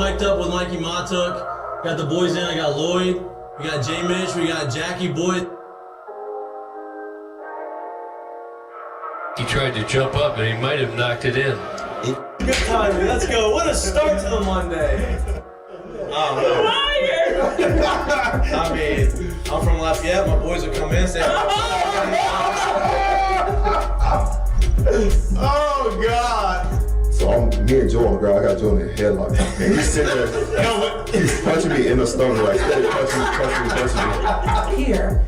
mic'd up with Mikie Mahtook. Got the boys in. I got Lloyd. We got Mitch. We got Jackie Boyd. He tried to jump up and he might have knocked it in. Good timing. Let's go. What a start to the Monday. I mean, I'm from Lafayette. My boys will come in and say, oh, God. So me and Joe on the ground, I got Joe in the headlock. And he's sitting there, he's punching me in the stomach, like, punching me. Here,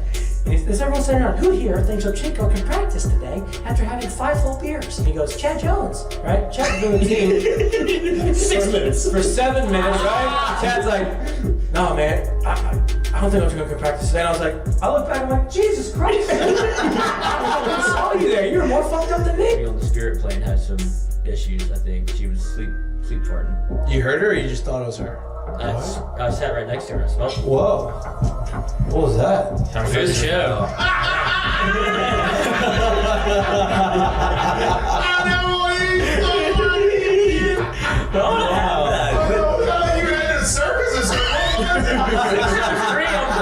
as everyone's saying around, who here thinks Chico can practice today after having 5 full beers? And he goes, Chad Jones, right? Chad's doing the team 6 minutes. For 7 minutes, right? Chad's like, no, man, I don't think Chico can practice today. And I was like, I look back, I'm like, Jesus Christ. I saw you there. You were more fucked up than me. On the Spirit plane had some issues, I think. She was sleep farting. You heard her or you just thought it was her? I sat right next to her. I smelled it. Whoa. What was that? Time for the show. I'm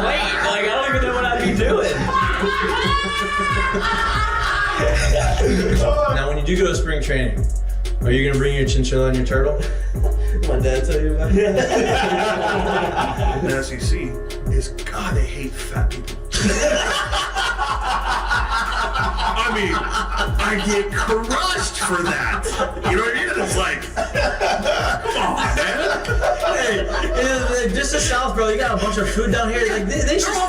late. Like, I don't even know what I'd be doing. Now, when you do go to spring training, are you going to bring your chinchilla and your turtle? My dad tell you about it? The SEC is, God, they hate fat people. I mean, I get crushed for that. You know what I mean? It's like, come on, man. Hey, just the South, bro. You got a bunch of food down here. Like they should all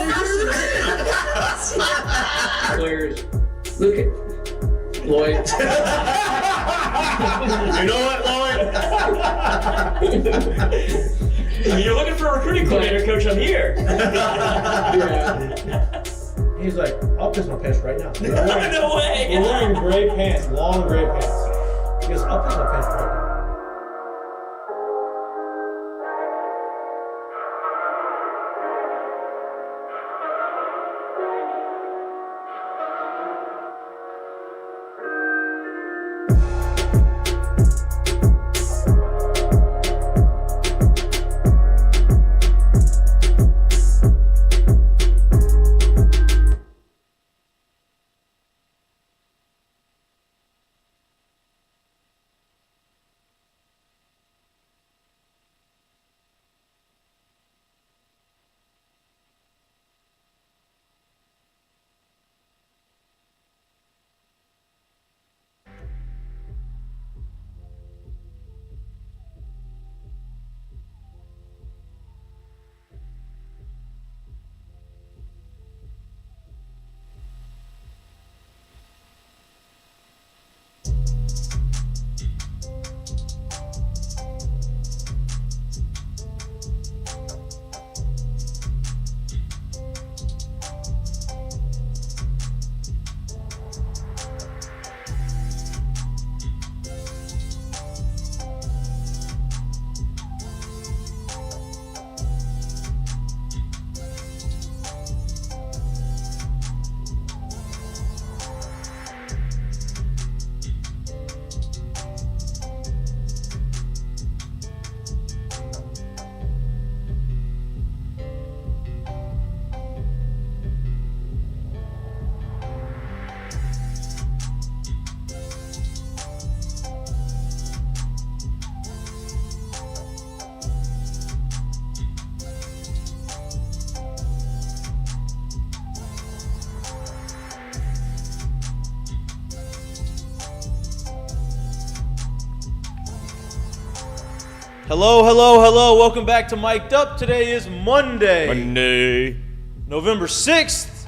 Players. Look at Lloyd. You know what, Lloyd? You're looking for a recruiting coordinator, coach. I'm here. He's like, I'll piss my pants right now. No way. We're wearing gray pants, long gray pants. He goes, I'll piss my pants right now. Hello. Welcome back to Mic'd Up. Today is Monday. November 6th.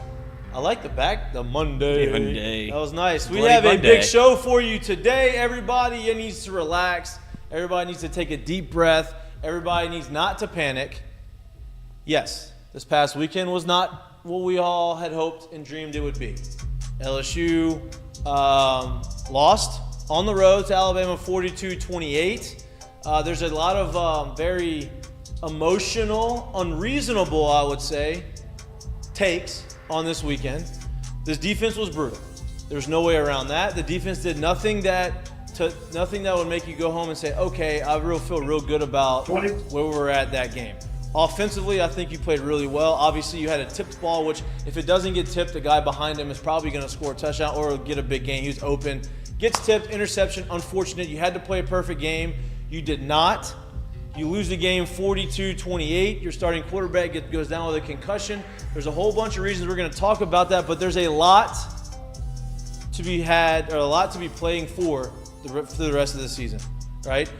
I like the Monday. That was nice. We have a big show for you today. Everybody needs to relax. Everybody needs to take a deep breath. Everybody needs not to panic. Yes, this past weekend was not what we all had hoped and dreamed it would be. LSU lost on the road to Alabama 42-28. There's a lot of very emotional, unreasonable, I would say, takes on this weekend. This defense was brutal. There's no way around that. The defense did nothing that nothing that would make you go home and say, okay, I feel real good about where we're at that game. Offensively, I think you played really well. Obviously, you had a tipped ball, which if it doesn't get tipped, the guy behind him is probably going to score a touchdown or get a big gain. He was open. Gets tipped, interception, unfortunate. You had to play a perfect game. You did not. You lose the game 42-28. Your starting quarterback goes down with a concussion. There's a whole bunch of reasons we're going to talk about that, but there's a lot to be had, or a lot to be playing for the rest of the season, right?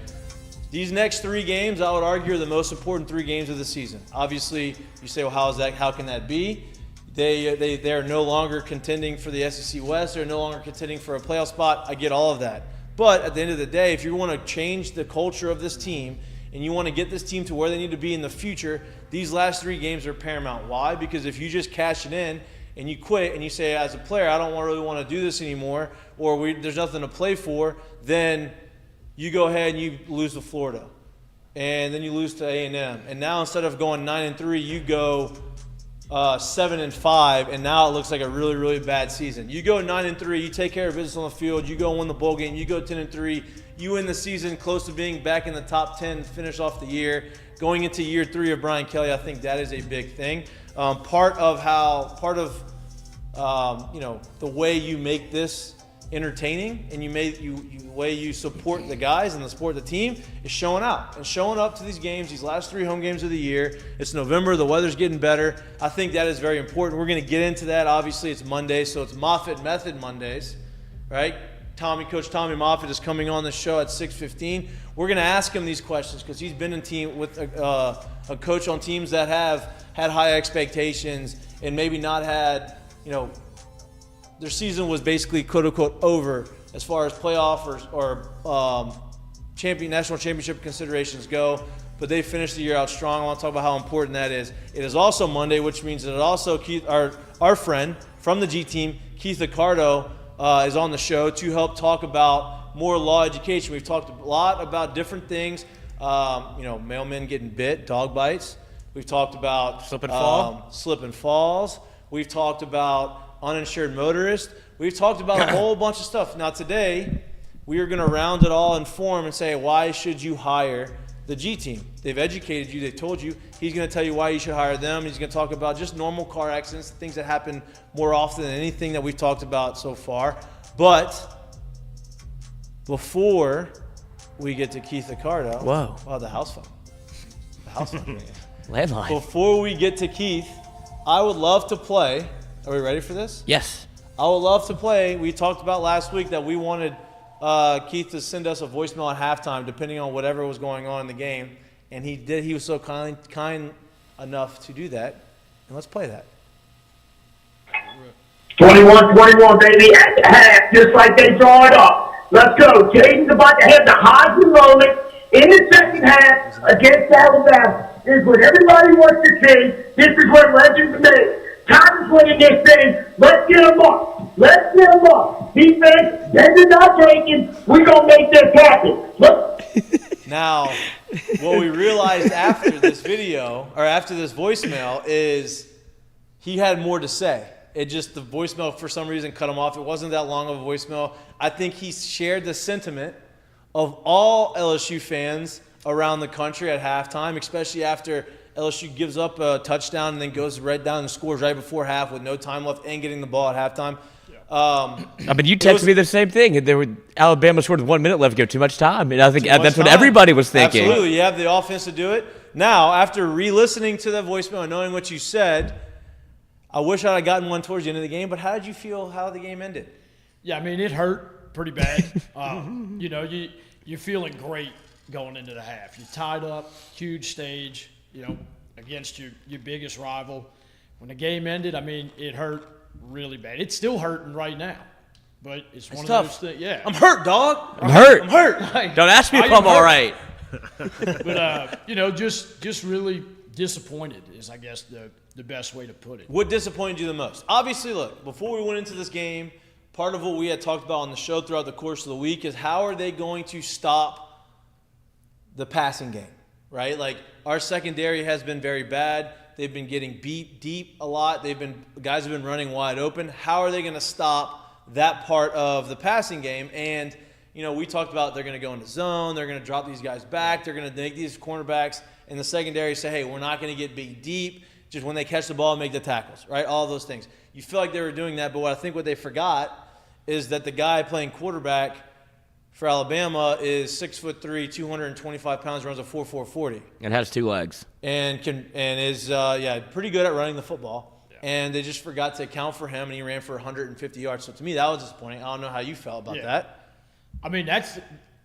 These next 3 games, I would argue, are the most important 3 games of the season. Obviously, you say, well, how can that be? They are no longer contending for the SEC West. They're no longer contending for a playoff spot. I get all of that. But at the end of the day, if you want to change the culture of this team and you want to get this team to where they need to be in the future, these last 3 games are paramount. Why? Because if you just cash it in and you quit and you say, as a player, I don't really want to do this anymore, or there's nothing to play for, then you go ahead and you lose to Florida. And then you lose to A&M. And now instead of going 9-3, you go 7-5, and now it looks like a really, really bad season. You go 9-3, you take care of business on the field, you go win the bowl game, you go 10-3, you win the season close to being back in the top 10, finish off the year. Going into year 3 of Brian Kelly, I think that is a big thing. Part of the way you make this entertaining and the way you support the guys and support the team is showing out and showing up to these games, these last 3 home games of the year. It's November, the weather's getting better. I think that is very important. We're going to get into that. Obviously, it's Monday, so it's Moffitt Method Mondays, right? Coach Tommy Moffitt is coming on the show at 6:15. We're going to ask him these questions because he's been in team with a coach on teams that have had high expectations and maybe not had, their season was basically quote-unquote over as far as playoff or national championship considerations go, but they finished the year out strong. I want to talk about how important that is. It is also Monday, which means that it also our friend from the G team, Keith Accardo, is on the show to help talk about more law education. We've talked a lot about different things, mailmen getting bit, dog bites. We've talked about slip and falls. We've talked about uninsured motorists. We've talked about a whole bunch of stuff. Now today, we are going to round it all in form and say, why should you hire the G team? They've educated you. They've told you. He's going to tell you why you should hire them. He's going to talk about just normal car accidents, things that happen more often than anything that we've talked about so far. But before we get to Keith Accardo. Whoa. Wow, the house phone. The house phone. Landline. Before we get to Keith, I would love to play. Are we ready for this? Yes. I would love to play. We talked about last week that we wanted Keith to send us a voicemail at halftime, depending on whatever was going on in the game. And he did. He was so kind enough to do that. And let's play that. 21-21, baby, at the half, just like they draw it up. Let's go. Jaden's about to have the Heisman moment in the second half against Alabama. This is what everybody wants to see. This is what legends make. Time is winning this thing. Let's get them up. Let's get them up. Defense, they're not taking. We're going to make this happen. Look. Now, what we realized after this video, or after this voicemail, is he had more to say. The voicemail, for some reason, cut him off. It wasn't that long of a voicemail. I think he shared the sentiment of all LSU fans around the country at halftime, especially after LSU gives up a touchdown and then goes right down and scores right before half with no time left and getting the ball at halftime. You texted me the same thing. Alabama scored with 1 minute left to go. Too much time. And I think that's what everybody was thinking. Absolutely. You have the offense to do it. Now, after re-listening to that voicemail and knowing what you said, I wish I had gotten one towards the end of the game, but how did you feel how the game ended? Yeah, I mean, it hurt pretty bad. You're feeling great going into the half. You're tied up, huge stage, against your biggest rival. When the game ended, I mean, it hurt really bad. It's still hurting right now, but it's one tough. of those things. Yeah. I'm hurt, dog. I'm hurt. I'm hurt. Don't ask me if I'm all right. But, just really disappointed is, I guess, the best way to put it. What disappointed you the most? Obviously, look, before we went into this game, part of what we had talked about on the show throughout the course of the week is how are they going to stop the passing game, right? Like, our secondary has been very bad. They've been getting beat deep a lot. Guys have been running wide open. How are they going to stop that part of the passing game? And we talked about they're going to go into zone, they're going to drop these guys back, they're going to make these cornerbacks in the secondary say, hey, we're not going to get beat deep. Just when they catch the ball, make the tackles, right? All those things. You feel like they were doing that, but what they forgot is that the guy playing quarterback for Alabama is 6'3", 225 pounds, runs a 4.4 40, and has 2 legs, and is pretty good at running the football. Yeah. And they just forgot to account for him, and he ran for 150 yards. So to me, that was disappointing. I don't know how you felt about that. I mean, that's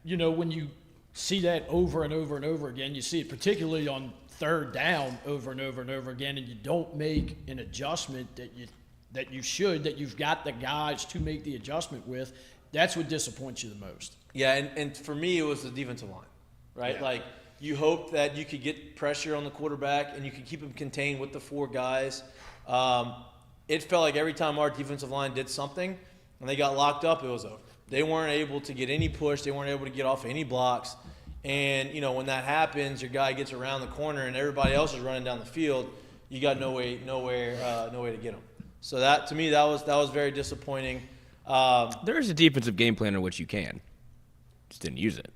when you see that over and over and over again, you see it particularly on third down over and over and over again, and you don't make an adjustment that you've got the guys to make the adjustment with. That's what disappoints you the most. Yeah, and for me, it was the defensive line, right? Yeah. Like, you hope that you could get pressure on the quarterback and you could keep him contained with the 4 guys. It felt like every time our defensive line did something and they got locked up, it was over. They weren't able to get any push. They weren't able to get off any blocks. And, when that happens, your guy gets around the corner and everybody else is running down the field, you got no way to get him. So that, to me, that was very disappointing. There is a defensive game plan in which you can. Just didn't use it.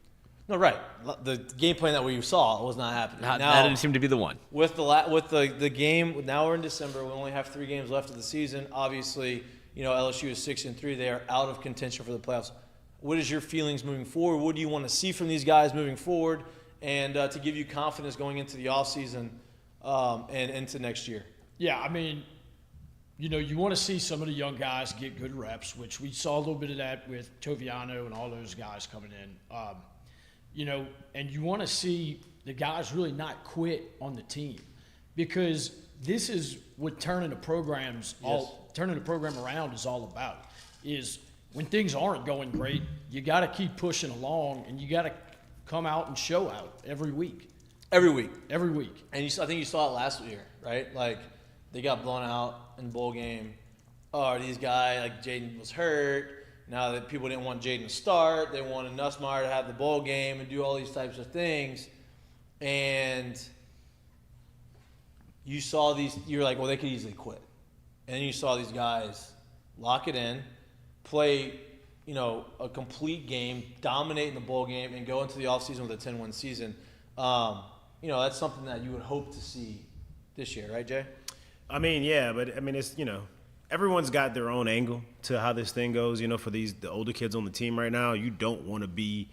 No, right. The game plan that we saw was not happening. That didn't seem to be the one. With the game, now we're in December. We only have 3 games left of the season. Obviously, LSU is 6-3. They are out of contention for the playoffs. What is your feelings moving forward? What do you want to see from these guys moving forward, and to give you confidence going into the offseason and into next year? Yeah, I mean, you want to see some of the young guys get good reps, which we saw a little bit of that with Toviano and all those guys coming in. And you want to see the guys really not quit on the team, because this is what turning the program around is all about. Is when things aren't going great, you got to keep pushing along, and you got to come out and show out every week. Every week. And I think you saw it last year, right? Like, they got blown out in the bowl game. Oh, these guys, like Jaden was hurt. Now that people didn't want Jaden to start, they wanted Nussmeier to have the bowl game and do all these types of things. And you saw these, you're like, well, they could easily quit. And then you saw these guys lock it in, play, a complete game, dominate in the bowl game, and go into the offseason with a 10-win season. That's something that you would hope to see this year, right, Jay? I mean, yeah, but it's, everyone's got their own angle to how this thing goes. For the older kids on the team right now, you don't want to be,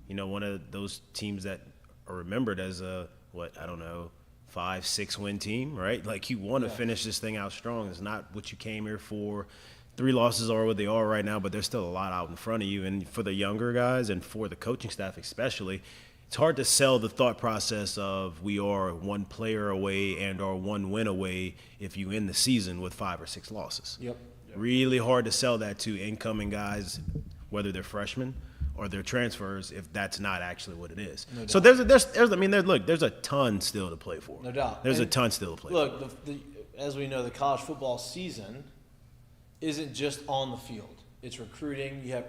one of those teams that are remembered as a 5-6 win team, right? Like, you want to finish this thing out strong. It's not what you came here for. 3 losses are what they are right now, but there's still a lot out in front of you. And for the younger guys and for the coaching staff especially, it's hard to sell the thought process of we are 1 player away and are 1 win away if you end the season with 5 or 6 losses. Yep. Really hard to sell that to incoming guys, whether they're freshmen or they're transfers, if that's not actually what it is. No doubt. So there's a ton still to play for. No doubt. There's a ton still to play for. Look, as we know, the college football season isn't just on the field. It's recruiting. You have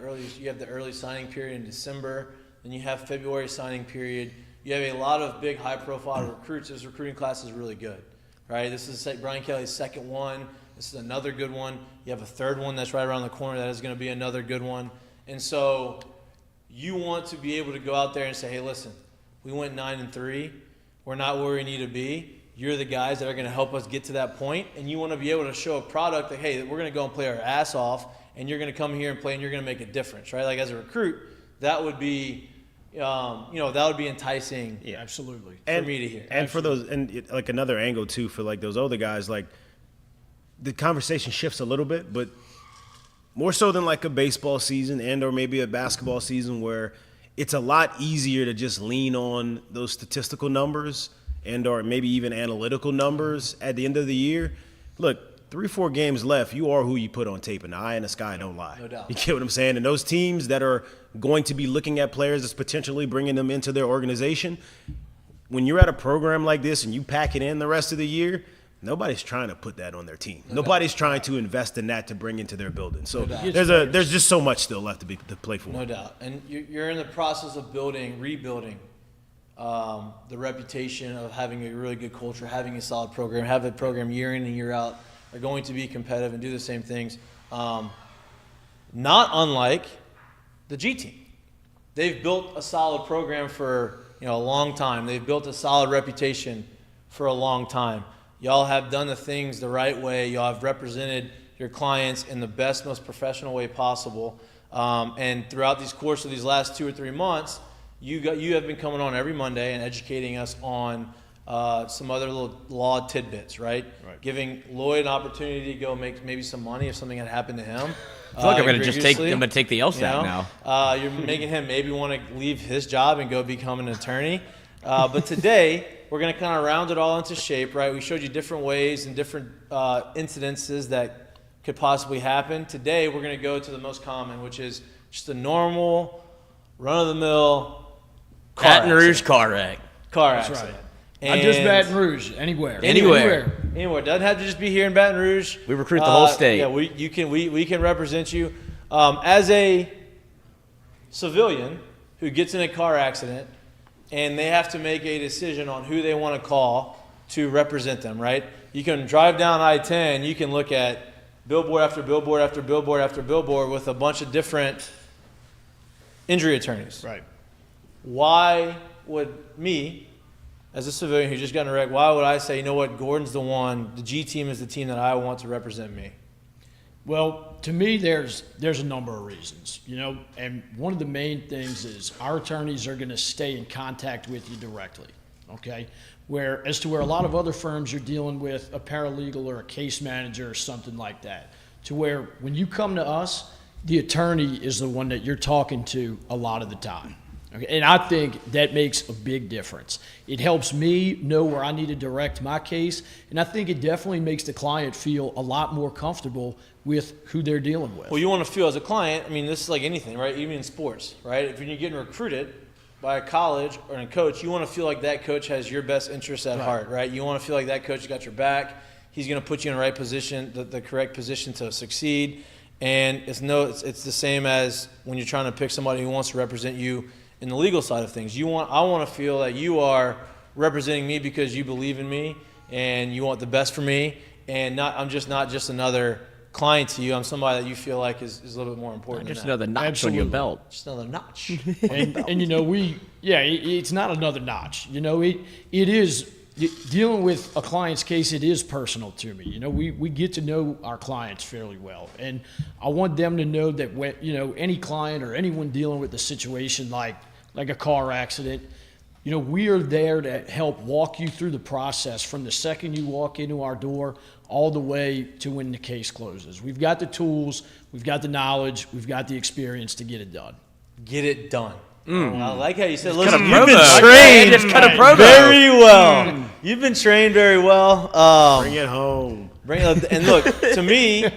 the early signing period in December. Then you have February signing period. You have a lot of big, high-profile recruits. This recruiting class is really good, right? This is Brian Kelly's 2nd one. This is another good one. You have a 3rd one that's right around the corner that is going to be another good one. And so you want to be able to go out there and say, hey, listen, we went 9-3. We're not where we need to be. You're the guys that are going to help us get to that point. And you want to be able to show a product that, hey, we're going to go and play our ass off, and you're going to come here and play, and you're going to make a difference, right? Like, as a recruit, that would be enticing. Yeah, absolutely. For me to hear. And for those, and like another angle too, for like those older guys, like the conversation shifts a little bit, but more so than like a baseball season and or maybe a basketball season where it's a lot easier to just lean on those statistical numbers and or maybe even analytical numbers at the end of the year. Look, 3-4 games left, you are who you put on tape, and the eye in the sky don't lie. No doubt. You get what I'm saying? And those teams that are going to be looking at players as potentially bringing them into their organization, when you're at a program like this and you pack it in the rest of the year, nobody's trying to put that on their team. Nobody's trying to invest in that to bring into their building. So there's just so much still left to play for. No doubt. And you're in the process of rebuilding the reputation of having a really good culture, having a solid program, have a program year in and year out, are going to be competitive and do the same things. Not unlike the G team, they've built a solid program for a long time. They've built a solid reputation for a long time. Y'all have done the things the right way. Y'all have represented your clients in the best, most professional way possible. And throughout these course of these last 2 or 3 months, you have been coming on every Monday and educating us on some other little law tidbits, right? Giving Lloyd an opportunity to go make maybe some money if something had happened to him. I feel like I'm going to take the LSAT now. You're making him maybe want to leave his job and go become an attorney. But today, we're going to kind of round it all into shape, right? We showed you different ways and different incidences that could possibly happen. Today, we're going to go to the most common, which is just a normal, run-of-the-mill Baton Rouge car wreck. Car That's accident. right. And Not just Baton Rouge, anywhere. Anywhere. Doesn't have to just be here in Baton Rouge. We recruit the whole state. Yeah, we can represent you. As a civilian who gets in a car accident and they have to make a decision on who they want to call to represent them, right? You can drive down I-10, you can look at billboard after billboard after billboard after billboard with a bunch of different injury attorneys. Right. Why would me, as a civilian who just got in a wreck, why would I say, you know what, Gordon's the one, the G team is the team that I want to represent me? Well, to me, there's a number of reasons, and one of the main things is our attorneys are going to stay in contact with you directly, okay? Where a lot of other firms you're dealing with a paralegal or a case manager or something like that, to where when you come to us, the attorney is the one that you're talking to a lot of the time. Okay, and I think that makes a big difference. It helps me know where I need to direct my case, and I think it definitely makes the client feel a lot more comfortable with who they're dealing with. Well, you want to feel as a client, this is like anything, right? Even in sports, right? If you're getting recruited by a college or a coach, you want to feel like that coach has your best interests at heart, right? You want to feel like that coach has got your back. He's going to put you in the right position, the correct position to succeed. And it's the same as when you're trying to pick somebody who wants to represent you in the legal side of things. I want to feel that you are representing me because you believe in me and you want the best for me, and I'm not just another client to you. I'm somebody that you feel like is a little bit more important. Just another notch on your belt. Just another notch. and it's not another notch. It is dealing with a client's case. It is personal to me. We get to know our clients fairly well, and I want them to know that when any client or anyone dealing with a situation like a car accident, we are there to help walk you through the process from the second you walk into our door all the way to when the case closes. We've got the tools, we've got the knowledge, we've got the experience to get it done. Get it done. I like how you said, listen, you've been trained very well. You've been trained very well. Bring it home. And look, to me,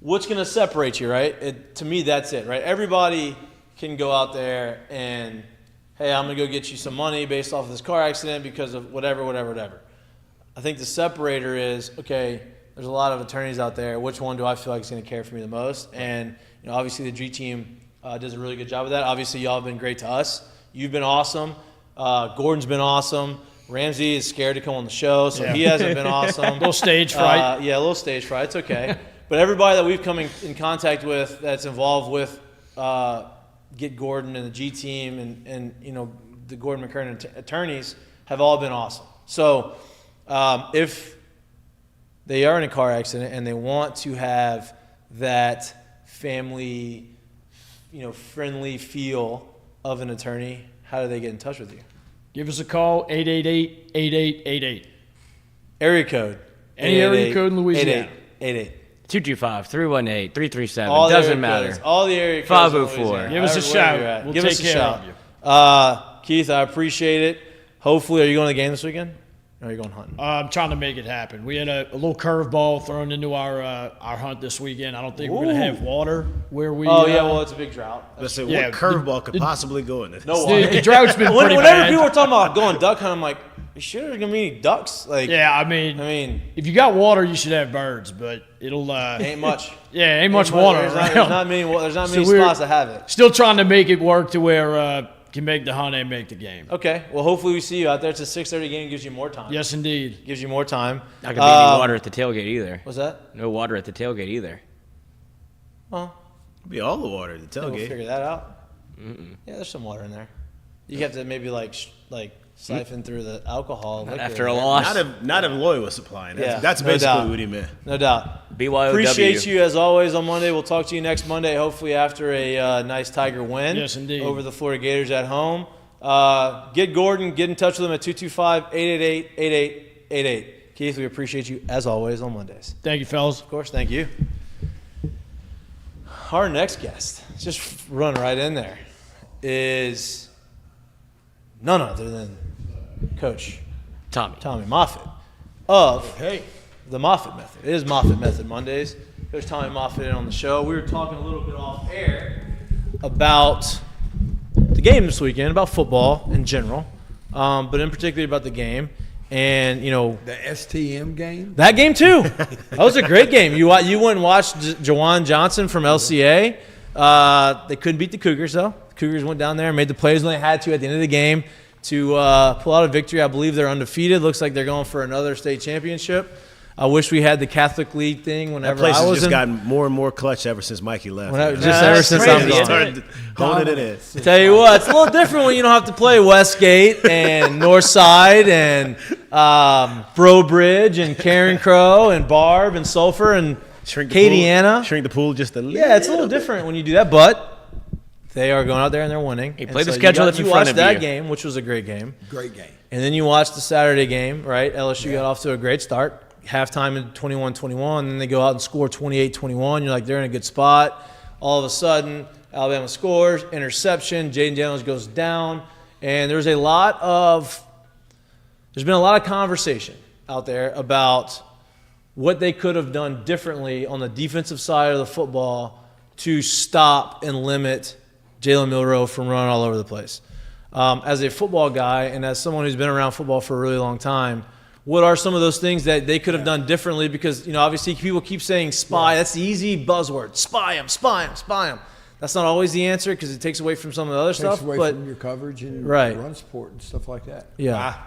what's going to separate you, right? To me, that's it, right? Everybody can go out there and, hey, I'm going to go get you some money based off of this car accident because of whatever. I think the separator is, okay, there's a lot of attorneys out there. Which one do I feel like is going to care for me the most? And obviously the G team does a really good job of that. Obviously, y'all have been great to us. You've been awesome. Gordon's been awesome. Ramsey is scared to come on the show, so he hasn't been awesome. A little stage fright. A little stage fright. It's okay. But everybody that we've come in contact with that's involved with Get Gordon and the G team and the Gordon McKernan attorneys have all been awesome. So if they are in a car accident and they want to have that family friendly feel of an attorney, how do they get in touch with you? Give us a call, 888-8888. Area code. Any area code in Louisiana. 88. 225-318-337. Doesn't matter. All the area codes. 504. Give us a shout. We'll take care of you. Keith, I appreciate it. Hopefully, are you going to the game this weekend? Or are you going hunting? I'm trying to make it happen. We had a little curveball thrown into our hunt this weekend. I don't think we're going to have water where we. Oh, yeah, it's a big drought. Let's say, what curveball could possibly go in this? No water. The drought's been pretty Whenever bad. people were talking about going duck hunting, I'm like, you sure there's going to be any ducks? I mean, if you got water, you should have birds, but it'll. Ain't much. Yeah, ain't much water. There's not many spots that have it. Still trying to make it work to where can make the hunt and make the game. Okay. Well, hopefully we see you out there. It's a 6:30 game. Gives you more time. Yes, indeed. Gives you more time. Not going to be any water at the tailgate either. What's that? No water at the tailgate either. Well, it'll be all the water at the tailgate. We'll figure that out. Yeah, there's some water in there. You have to maybe like siphon through the alcohol. Not after a loss. Not if Loer was supplying. Yeah, That's no basically doubt. what he meant. No doubt. BYOW. Appreciate you as always on Monday. We'll talk to you next Monday, hopefully after a nice Tiger win. Yes, indeed. Over the Florida Gators at home. Get Gordon. Get in touch with him at 225-888-8888. Keith, we appreciate you as always on Mondays. Thank you, fellas. Of course, thank you. Our next guest, just run right in there, is none other than Coach Tommy Moffitt of the Moffitt Method. It is Moffitt Method Mondays. Coach Tommy Moffitt on the show. We were talking a little bit off air about the game this weekend, about football in general, but in particular about the game. And, you know, the STM game? That game, too. That was a great game. You went and watched Jawan Johnson from LCA. They couldn't beat the Cougars, though. The Cougars went down there and made the plays when they had to at the end of the game to pull out a victory. I believe they're undefeated. Looks like they're going for another state championship. I wish we had the Catholic League thing whenever that place I was has just in. gotten more and more clutch ever since Mikey left. Ever since I'm gone. Started honing it in. Tell you what, it's a little different when you don't have to play Westgate and Northside and Bro Bridge and Karen Crow and Barb and Sulphur and Acadiana. Shrink the pool just a little. Yeah, it's a little different when you do that, but they are going out there and they're winning. He And played the so schedule that's in you front watched of that you. game, which was a great game. Great game. And then you watched the Saturday game, right? LSU got off to a great start. Halftime in 21-21, and then they go out and score 28-21. You're like, they're in a good spot. All of a sudden, Alabama scores, interception, Jaden Daniels goes down, and there's been a lot of conversation out there about what they could have done differently on the defensive side of the football to stop and limit Jalen Milroe from running all over the place. As a football guy and as someone who's been around football for a really long time, what are some of those things that they could have done differently? Because, you know, obviously people keep saying spy. That's the easy buzzword. Spy him, spy him, spy him. That's not always the answer because it takes away from some of the other stuff. Takes away but from your coverage and run support and stuff like that. Yeah.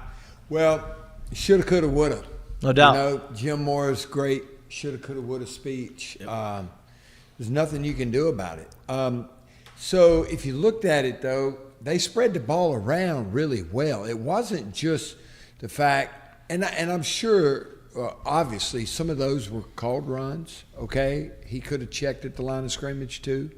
Well, shoulda, coulda, woulda. No doubt. You know, Jim Moore's great shoulda, coulda, woulda speech. Yep. There's nothing you can do about it. So if you looked at it, though, they spread the ball around really well. It wasn't just the fact – and I'm sure, obviously, some of those were called runs, okay? He could have checked at the line of scrimmage, too,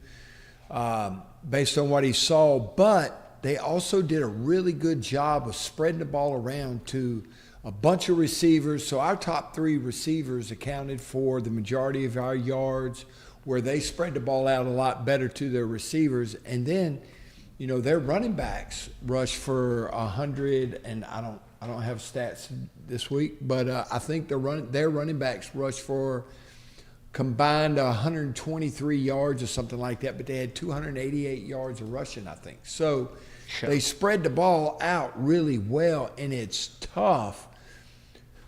based on what he saw. But they also did a really good job of spreading the ball around to a bunch of receivers. So our top three receivers accounted for the majority of our yards, where they spread the ball out a lot better to their receivers. And then, you know, their running backs rushed for 100, and I don't have stats this week, but I think their running backs rushed for combined 123 yards or something like that, but they had 288 yards of rushing, I think. So they spread the ball out really well, and it's tough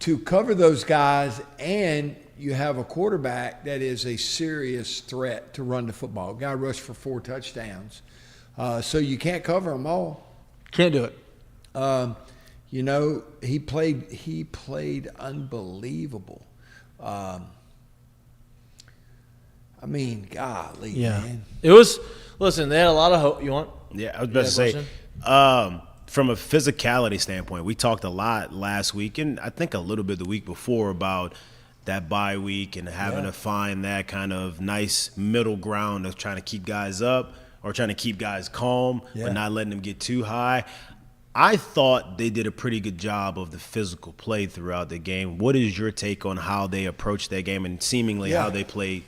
to cover those guys, and you have a quarterback that is a serious threat to run the football. A guy rushed for 4 touchdowns. So you can't cover them all. Can't do it. You know, he played unbelievable. I mean, golly, man. It was – listen, they had a lot of hope. You want – Yeah, I was about to say, from a physicality standpoint, we talked a lot last week and I think a little bit the week before about that bye week and having to find that kind of nice middle ground of trying to keep guys up or trying to keep guys calm but not letting them get too high. I thought they did a pretty good job of the physical play throughout the game. What is your take on how they approached that game and seemingly how they played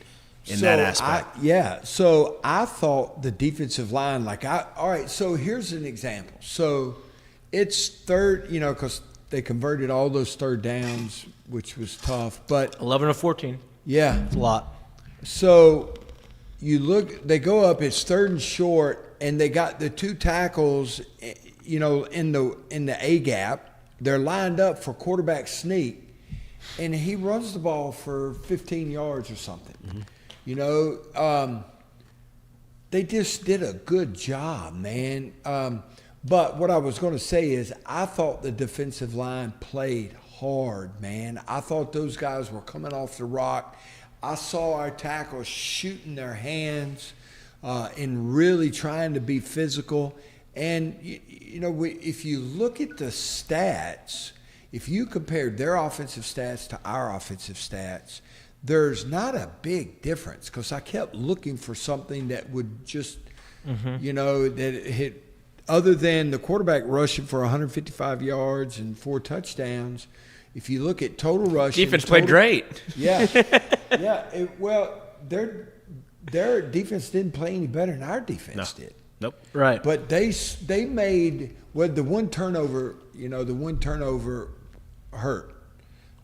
in that aspect? So I thought the defensive line, all right, so here's an example. So it's third, you know, because they converted all those third downs, which was tough. But 11 of 14. Yeah. It's a lot. So you look, they go up, it's third and short, and they got the 2 tackles, you know, in the A gap. They're lined up for quarterback sneak, and he runs the ball for 15 yards or something. Mm-hmm. You know, they just did a good job, man. But what I was going to say is I thought the defensive line played hard, man. I thought those guys were coming off the rock. I saw our tackles shooting their hands. and really trying to be physical. And, if you look at the stats, if you compare their offensive stats to our offensive stats, there's not a big difference, because I kept looking for something that would just, that hit, other than the quarterback rushing for 155 yards and 4 touchdowns. If you look at total rushing, defense played great. Yeah, yeah. Their defense didn't play any better than our defense did. Nope. Right. But they made the one turnover. The one turnover hurt.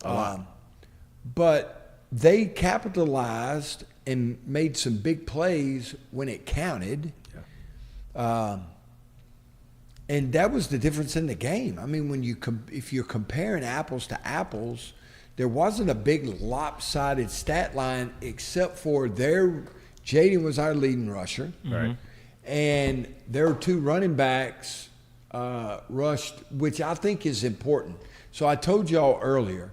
But they capitalized and made some big plays when it counted. Yeah. And that was the difference in the game. I mean, if you're comparing apples to apples, there wasn't a big lopsided stat line except for Jaden was our leading rusher. Right. And their 2 running backs rushed, which I think is important. So I told y'all earlier,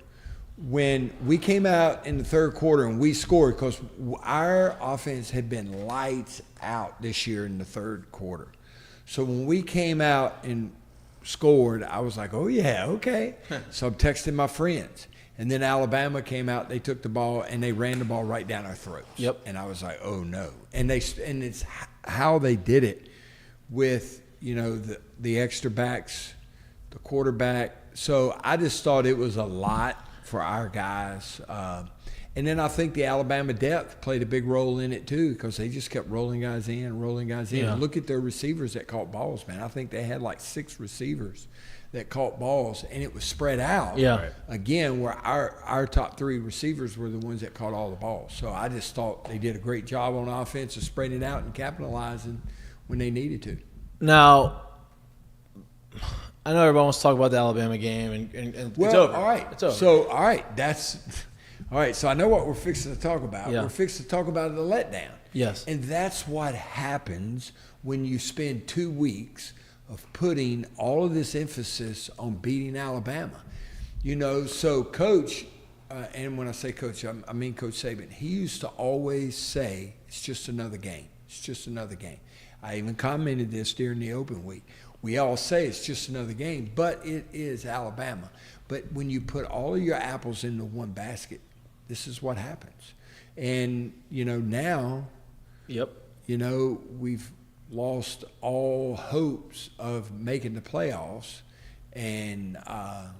when we came out in the third quarter and we scored, because our offense had been lights out this year in the third quarter. So when we came out and scored, I was like, oh, yeah, okay. So I'm texting my friends. And then Alabama came out, they took the ball, and they ran the ball right down our throats. Yep. And I was like, oh, no. And it's how they did it with, the extra backs, the quarterback. So I just thought it was a lot for our guys. And then I think the Alabama depth played a big role in it too, because they just kept rolling guys in. Yeah. Look at their receivers that caught balls, man. I think they had like 6 receivers that caught balls, and it was spread out. Yeah. Right. Again, where our top 3 receivers were the ones that caught all the balls. So I just thought they did a great job on offense of spreading it out and capitalizing when they needed to. Now, I know everyone wants to talk about the Alabama game, and it's over. All right. It's over. So, all right, all right, so I know what we're fixing to talk about. Yeah. We're fixing to talk about the letdown. Yes. And that's what happens when you spend 2 weeks of putting all of this emphasis on beating Alabama. So Coach, and when I say Coach, I mean Coach Saban, he used to always say, it's just another game. It's just another game. I even commented this during the open week. We all say it's just another game, but it is Alabama. But when you put all of your apples into one basket, this is what happens. And, now, we've lost all hopes of making the playoffs, and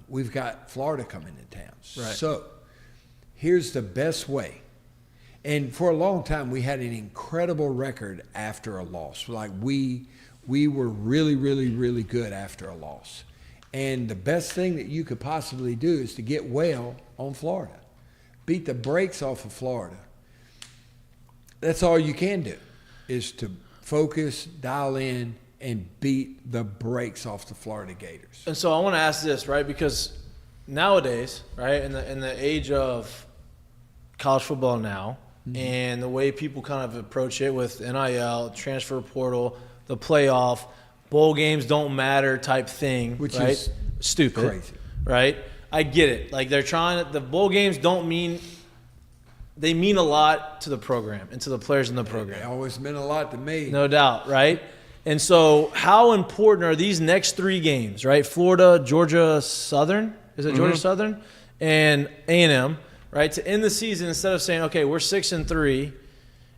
we've got Florida coming to town. Right. So here's the best way. And for a long time, we had an incredible record after a loss. Like we were really, really, really good after a loss. And the best thing that you could possibly do is to get well on Florida. Beat the brakes off of Florida. That's all you can do, is to focus, dial in, and beat the brakes off the Florida Gators. And so I want to ask this, right? Because nowadays, right, in the age of college football now, and the way people kind of approach it with NIL, transfer portal, the playoff, bowl games don't matter type thing, which right? is stupid, crazy, right? I get it. Like they're trying to, the bowl games they mean a lot to the program and to the players in the program. They always meant a lot to me. No doubt, right? And so how important are these next 3 games, right? Florida, Georgia Southern, is it Georgia Southern? And A&M, right? To end the season, instead of saying, okay, we're 6-3,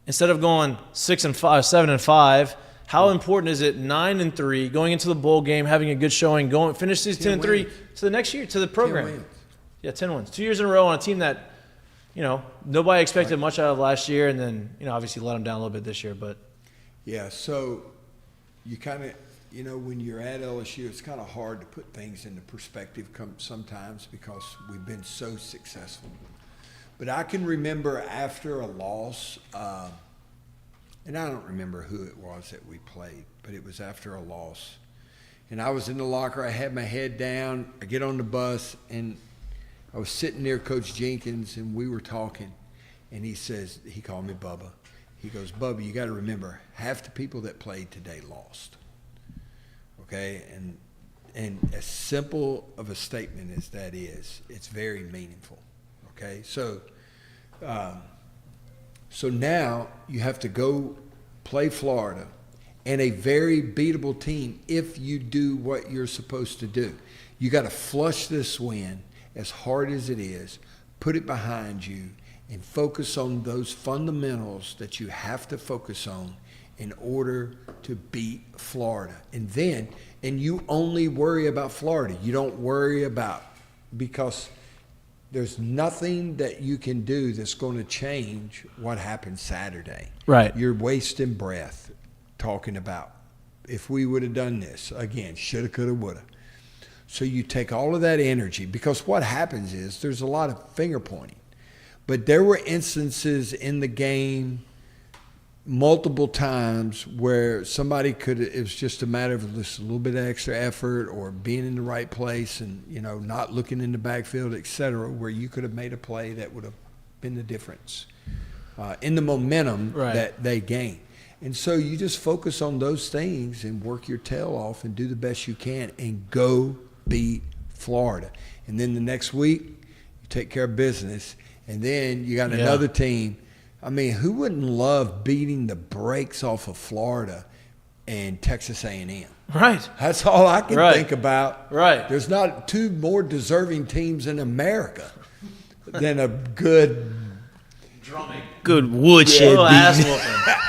instead of going 6-5, 7-5, how important is it 9-3, going into the bowl game, having a good showing, finish season 10-3 to the next year, to the program? 10 wins. Yeah, 10 wins. 2 years in a row on a team that, nobody expected much out of last year, and then, obviously let them down a little bit this year. But yeah, so you kind of, when you're at LSU, it's kind of hard to put things into perspective sometimes because we've been so successful. But I can remember after a loss, and I don't remember who it was that we played, but it was after a loss. And I was in the locker, I had my head down, I get on the bus, and I was sitting near Coach Jenkins, and we were talking, and he called me Bubba. He goes, Bubba, you got to remember, half the people that played today lost. Okay? And as simple of a statement as that is, it's very meaningful. Okay? So now you have to go play Florida and a very beatable team if you do what you're supposed to do. You got to flush this win as hard as it is, put it behind you, and focus on those fundamentals that you have to focus on in order to beat Florida. And you only worry about Florida. You don't worry about, because there's nothing that you can do that's going to change what happened Saturday. Right. You're wasting breath talking about, if we would have done this, again, shoulda, coulda, woulda. So you take all of that energy, because what happens is there's a lot of finger pointing. But there were instances in the game multiple times where somebody it was just a matter of just a little bit of extra effort or being in the right place and, not looking in the backfield, et cetera, where you could have made a play that would have been the difference in the momentum that they gained. And so you just focus on those things and work your tail off and do the best you can and go beat Florida. And then the next week, you take care of business. And then you got another team. I mean, who wouldn't love beating the brakes off of Florida and Texas A&M? Right. That's all I can think about. Right. There's not two more deserving teams in America than a good woodshed ass whooping.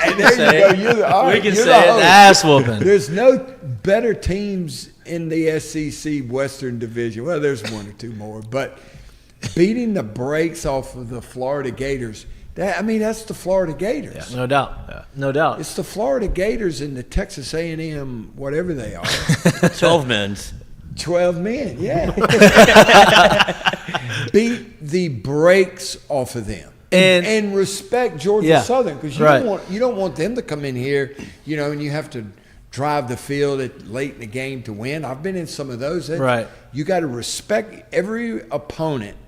And there you go. We can say it, ass whooping. There's no better teams in the SEC Western Division. Well, there's one or two more, but beating the brakes off of the Florida Gators, that's the Florida Gators. Yeah, no doubt. Yeah. No doubt. It's the Florida Gators and the Texas A&M, whatever they are. 12 men's. 12 men, yeah. Beat the brakes off of them. And respect Georgia Southern, because you don't want them to come in here, and you have to drive the field late in the game to win. I've been in some of those. You got to respect every opponent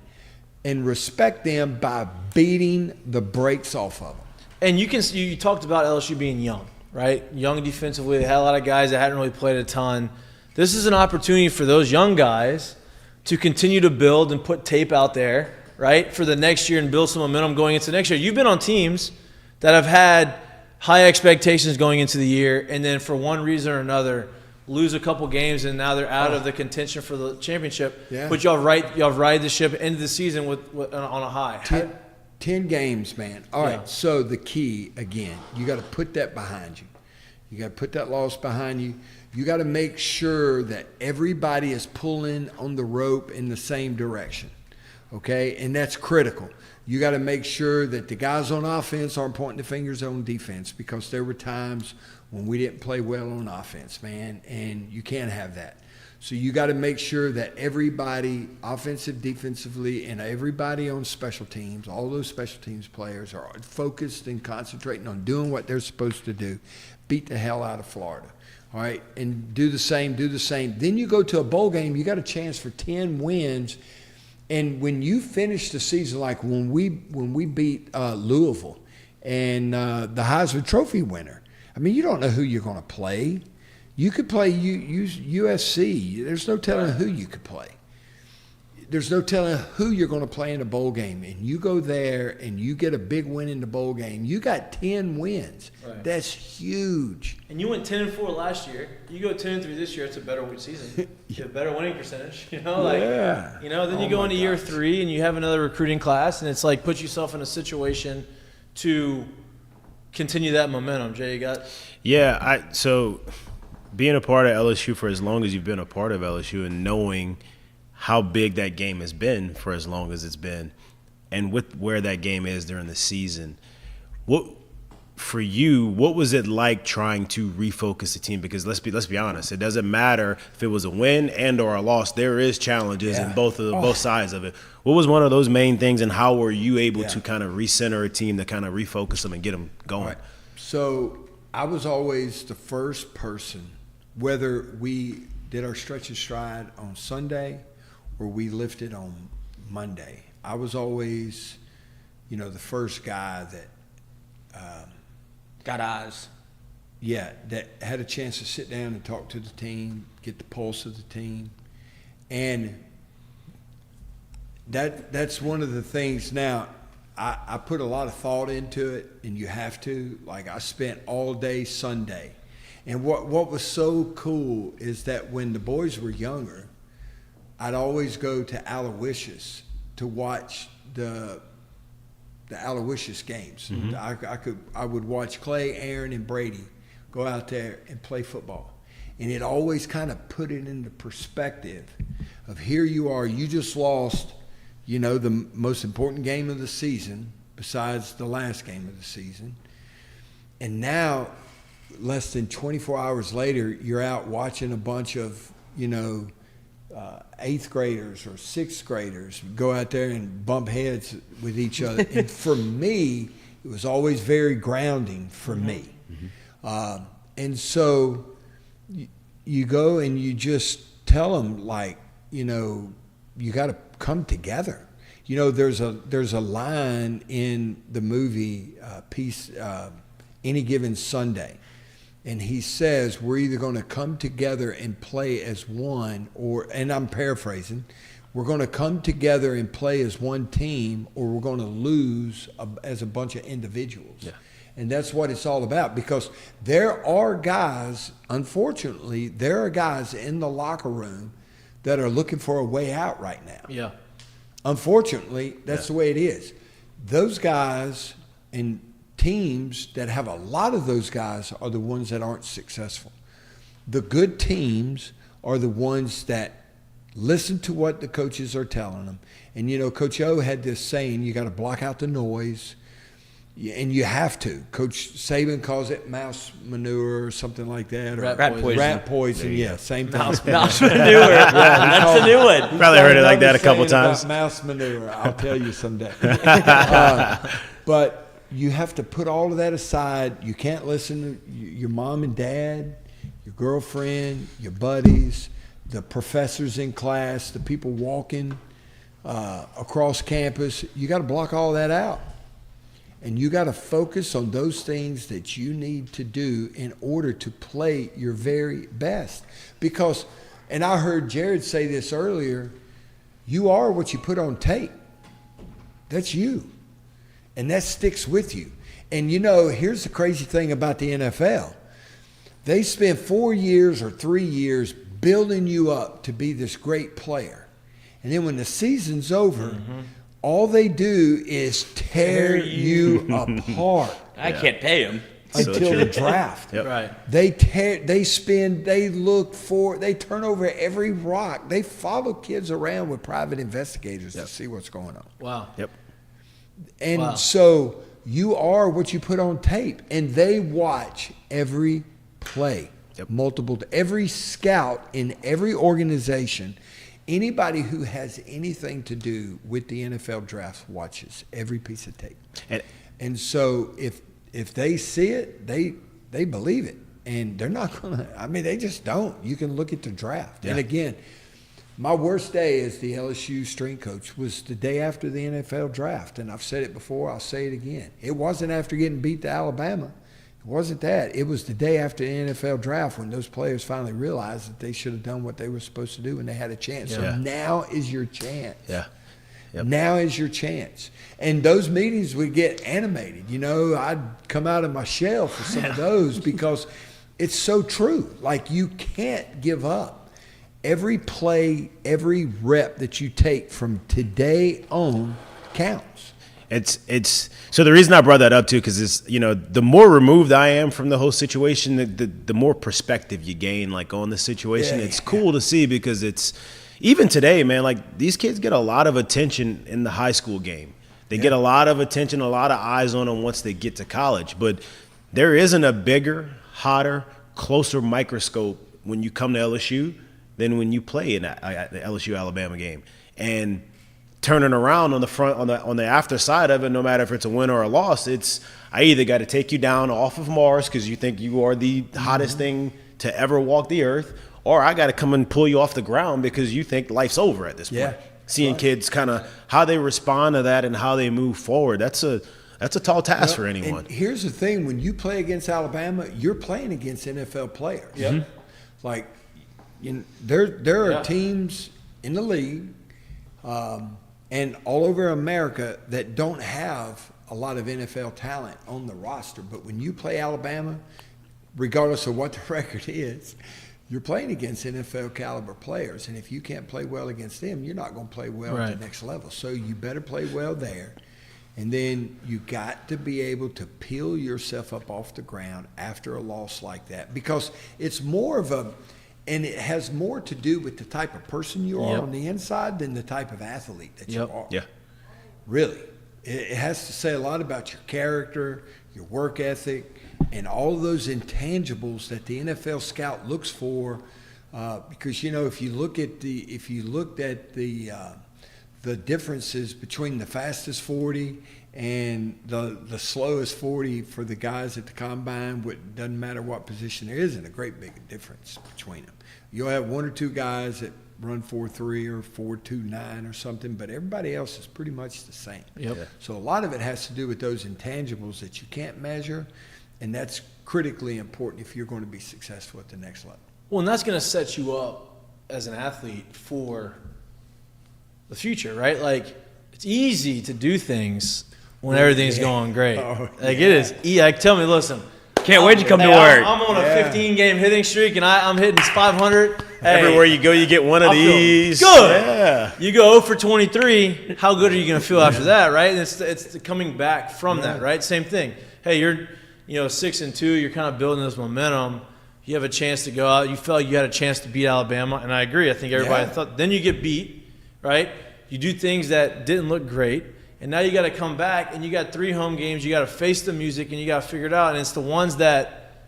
and respect them by beating the brakes off of them. And you talked about LSU being young, right? Young defensively. They had a lot of guys that hadn't really played a ton. This is an opportunity for those young guys to continue to build and put tape out there, right, for the next year and build some momentum going into next year. You've been on teams that have had high expectations going into the year, and then for one reason or another lose a couple games, and now they're out of the contention for the championship. Yeah. But y'all ride the ship into the season with on a high. 10 games, man. All right, so the key, again, you got to put that behind you. You got to put that loss behind you. You got to make sure that everybody is pulling on the rope in the same direction, okay? And that's critical. You got to make sure that the guys on offense aren't pointing the fingers on defense, because there were times when we didn't play well on offense, man, and you can't have that. So you got to make sure that everybody, offensive, defensively, and everybody on special teams, all those special teams players are focused and concentrating on doing what they're supposed to do. Beat the hell out of Florida, all right? And do the same. Then you go to a bowl game, you got a chance for 10 wins. And when you finish the season, like when we beat Louisville and the Heisman Trophy winner, you don't know who you're going to play. You could play USC. There's no telling who you could play. There's no telling who you're going to play in a bowl game. And you go there and you get a big win in the bowl game. You got 10 wins. Right. That's huge. And you went 10-4 last year. You go 10-3 this year. It's a better season. You have a better winning percentage. Then you go into year 3 and you have another recruiting class, and it's like put yourself in a situation to continue that momentum. Jay, you got? Yeah. So being a part of LSU for as long as you've been a part of LSU and knowing how big that game has been for as long as it's been, and with where that game is during the season, what was it like trying to refocus the team? Because let's be honest, it doesn't matter if it was a win and or a loss. There is challenges in both sides of it. What was one of those main things, and how were you able to kind of recenter a team to kind of refocus them and get them going? Right. So I was always the first person, whether we did our stretch and stride on Sunday or we lifted on Monday. I was always, the first guy that got eyes. Yeah, that had a chance to sit down and talk to the team, get the pulse of the team. And that's one of the things. Now, I put a lot of thought into it, and you have to. Like, I spent all day Sunday. And what was so cool is that when the boys were younger, I'd always go to Aloysius to watch the Aloysius games. I would watch Clay, Aaron, and Brady go out there and play football. And it always kind of put it into perspective of here you are, you just lost, you know, the most important game of the season besides the last game of the season. And now, less than 24 hours later, you're out watching a bunch of, you know, 8th graders or 6th graders go out there and bump heads with each other. And for me, it was always very grounding for me. And so you go and you just tell them, like, you know, you got to come together. You know, there's a line in the movie Any Given Sunday. And he says, we're either going to come together and play as one, and I'm paraphrasing, we're going to come together and play as one team, or we're going to lose as a bunch of individuals. Yeah. And that's what it's all about, because there are guys, unfortunately, there are guys in the locker room that are looking for a way out right now. Yeah. Unfortunately, that's the way it is. Those guys and teams that have a lot of those guys are the ones that aren't successful. The good teams are the ones that listen to what the coaches are telling them. And, you know, Coach O had this saying, you got to block out the noise, and you have to. Coach Saban calls it mouse manure or something like that. Or rat poison, yeah, same thing. Mouse manure. That's a new one. Probably heard it like that a couple times. Mouse manure, I'll tell you someday. But you have to put all of that aside. You can't listen to your mom and dad, your girlfriend, your buddies, the professors in class, the people walking across campus. You got to block all that out. And you got to focus on those things that you need to do in order to play your very best. Because, and I heard Jared say this earlier, you are what you put on tape. That's you. And that sticks with you. And, you know, here's the crazy thing about the NFL. They spend 4 years or 3 years building you up to be this great player. And then when the season's over, all they do is tear you apart. I can't pay them. Until the draft. Right. They turn over every rock. They follow kids around with private investigators to see what's going on. Wow. Yep. And so you are what you put on tape, and they watch every play, every scout in every organization. Anybody who has anything to do with the NFL draft watches every piece of tape. And so if they see it, they believe it. And they're not going to, I mean, they just don't. You can look at the draft. Yeah. And again, my worst day as the LSU strength coach was the day after the NFL draft. And I've said it before, I'll say it again. It wasn't after getting beat to Alabama. It wasn't that. It was the day after the NFL draft when those players finally realized that they should have done what they were supposed to do when they had a chance. Yeah. So now is your chance. Yeah. Yep. Now is your chance. And those meetings would get animated. You know, I'd come out of my shell for some of those because it's so true. Like, you can't give up. Every play, every rep that you take from today on counts. It's so the reason I brought that up too, because it's, you know, the more removed I am from the whole situation, the more perspective you gain, like, on the situation. It's cool to see, because it's even today, man, like, these kids get a lot of attention in the high school game. They get a lot of attention, a lot of eyes on them once they get to college. But there isn't a bigger, hotter, closer microscope when you come to LSU than when you play in the LSU Alabama game. And turning around on the front, on the after side of it, no matter if it's a win or a loss, it's, I either got to take you down off of Mars because you think you are the hottest thing to ever walk the earth, or I got to come and pull you off the ground because you think life's over at this point. Seeing kids kind of how they respond to that and how they move forward, that's a tall task for anyone. And here's the thing: when you play against Alabama, you're playing against NFL players. Like, there are teams in the league. and all over America that don't have a lot of NFL talent on the roster. But when you play Alabama, regardless of what the record is, you're playing against NFL caliber players. And if you can't play well against them, you're not going to play well at the next level. So you better play well there. And then you got to be able to peel yourself up off the ground after a loss like that, because it's more of a, and it has more to do with the type of person you are on the inside than the type of athlete that you are. Yeah. Really. It has to say a lot about your character, your work ethic, and all of those intangibles that the NFL scout looks for. Because, you know, if you looked at the differences between the fastest 40 and the slowest 40 for the guys at the combine, doesn't matter what position, there isn't a great big difference between them. You'll have one or two guys that run 4.3 or 4.29 or something, but everybody else is pretty much the same. Yep. So a lot of it has to do with those intangibles that you can't measure, and that's critically important if you're going to be successful at the next level. Well, and that's going to set you up as an athlete for the future, right? Like, it's easy to do things when everything's going great. It is. Like, tell me, listen. Can't wait to come to work. I'm on a 15-game hitting streak, and I'm hitting 500. Everywhere you go, you get one of these. Good. Yeah. You go 0 for 23. How good are you going to feel after that, right? And it's coming back from that, right? Same thing. Hey, you're 6-2. You're kind of building this momentum. You have a chance to go out. You felt you had a chance to beat Alabama, and I agree. I think everybody thought. Then you get beat, right? You do things that didn't look great. And now you got to come back, and you got 3 home games. You got to face the music, and you got to figure it out. And it's the ones that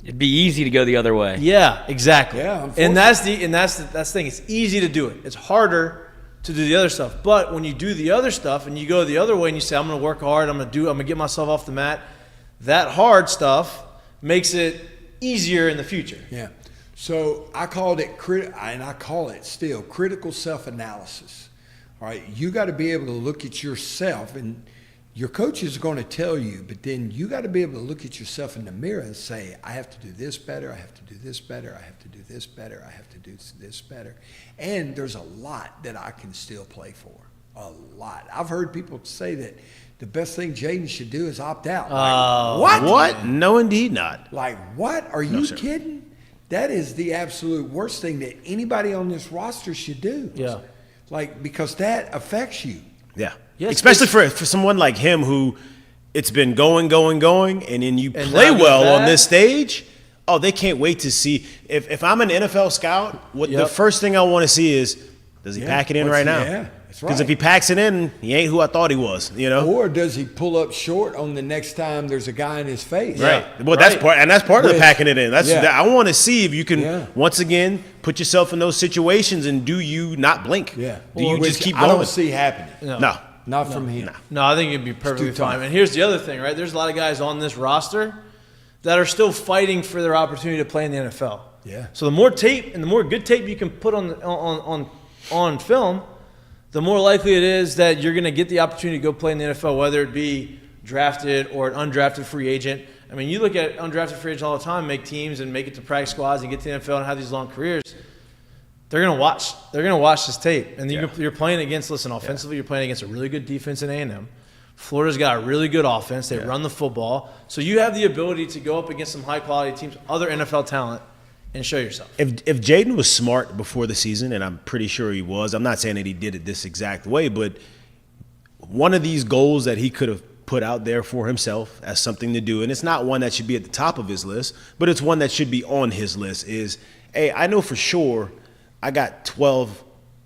it'd be easy to go the other way. Yeah, exactly. Yeah, and that's the thing. It's easy to do it. It's harder to do the other stuff. But when you do the other stuff, and you go the other way, and you say, "I'm going to work hard. I'm going to get myself off the mat," that hard stuff makes it easier in the future. Yeah. So I called it and I call it still critical self-analysis. All right, you got to be able to look at yourself, and your coaches are going to tell you, but then you got to be able to look at yourself in the mirror and say, I have to do this better, I have to do this better, I have to do this better, I have to do this better. And there's a lot that I can still play for, a lot. I've heard people say that the best thing Jaden should do is opt out. Like, What? No, indeed not. Like, what? Are you kidding? That is the absolute worst thing that anybody on this roster should do. Yeah. Like, because that affects you. Yeah. Especially for someone like him who it's been going, and then you play well on this stage. Oh, they can't wait to see. If I'm an NFL scout, the first thing I want to see is, does he pack it in right now? Yeah, that's right. Because if he packs it in, he ain't who I thought he was, Or does he pull up short on the next time there's a guy in his face? Right. Well, that's part of the packing it in. I want to see if you can once again put yourself in those situations, and do you not blink? Yeah. Do you just keep going? I don't see happening. No. Not from him. No, I think it'd be perfectly fine. And here's the other thing, right? There's a lot of guys on this roster that are still fighting for their opportunity to play in the NFL. Yeah. So the more tape and the more good tape you can put on film, the more likely it is that you're going to get the opportunity to go play in the NFL, whether it be drafted or an undrafted free agent. I mean, you look at undrafted free agents all the time, make teams and make it to practice squads and get to the NFL and have these long careers. They're going to watch. They're going to watch this tape, and you're playing against. Listen, offensively, you're playing against a really good defense in A&M. Florida's got a really good offense. They run the football, so you have the ability to go up against some high quality teams, other NFL talent, and show yourself. If Jaden was smart before the season, and I'm pretty sure he was, I'm not saying that he did it this exact way, but one of these goals that he could have put out there for himself as something to do, and it's not one that should be at the top of his list, but it's one that should be on his list, is, hey, I know for sure I got 12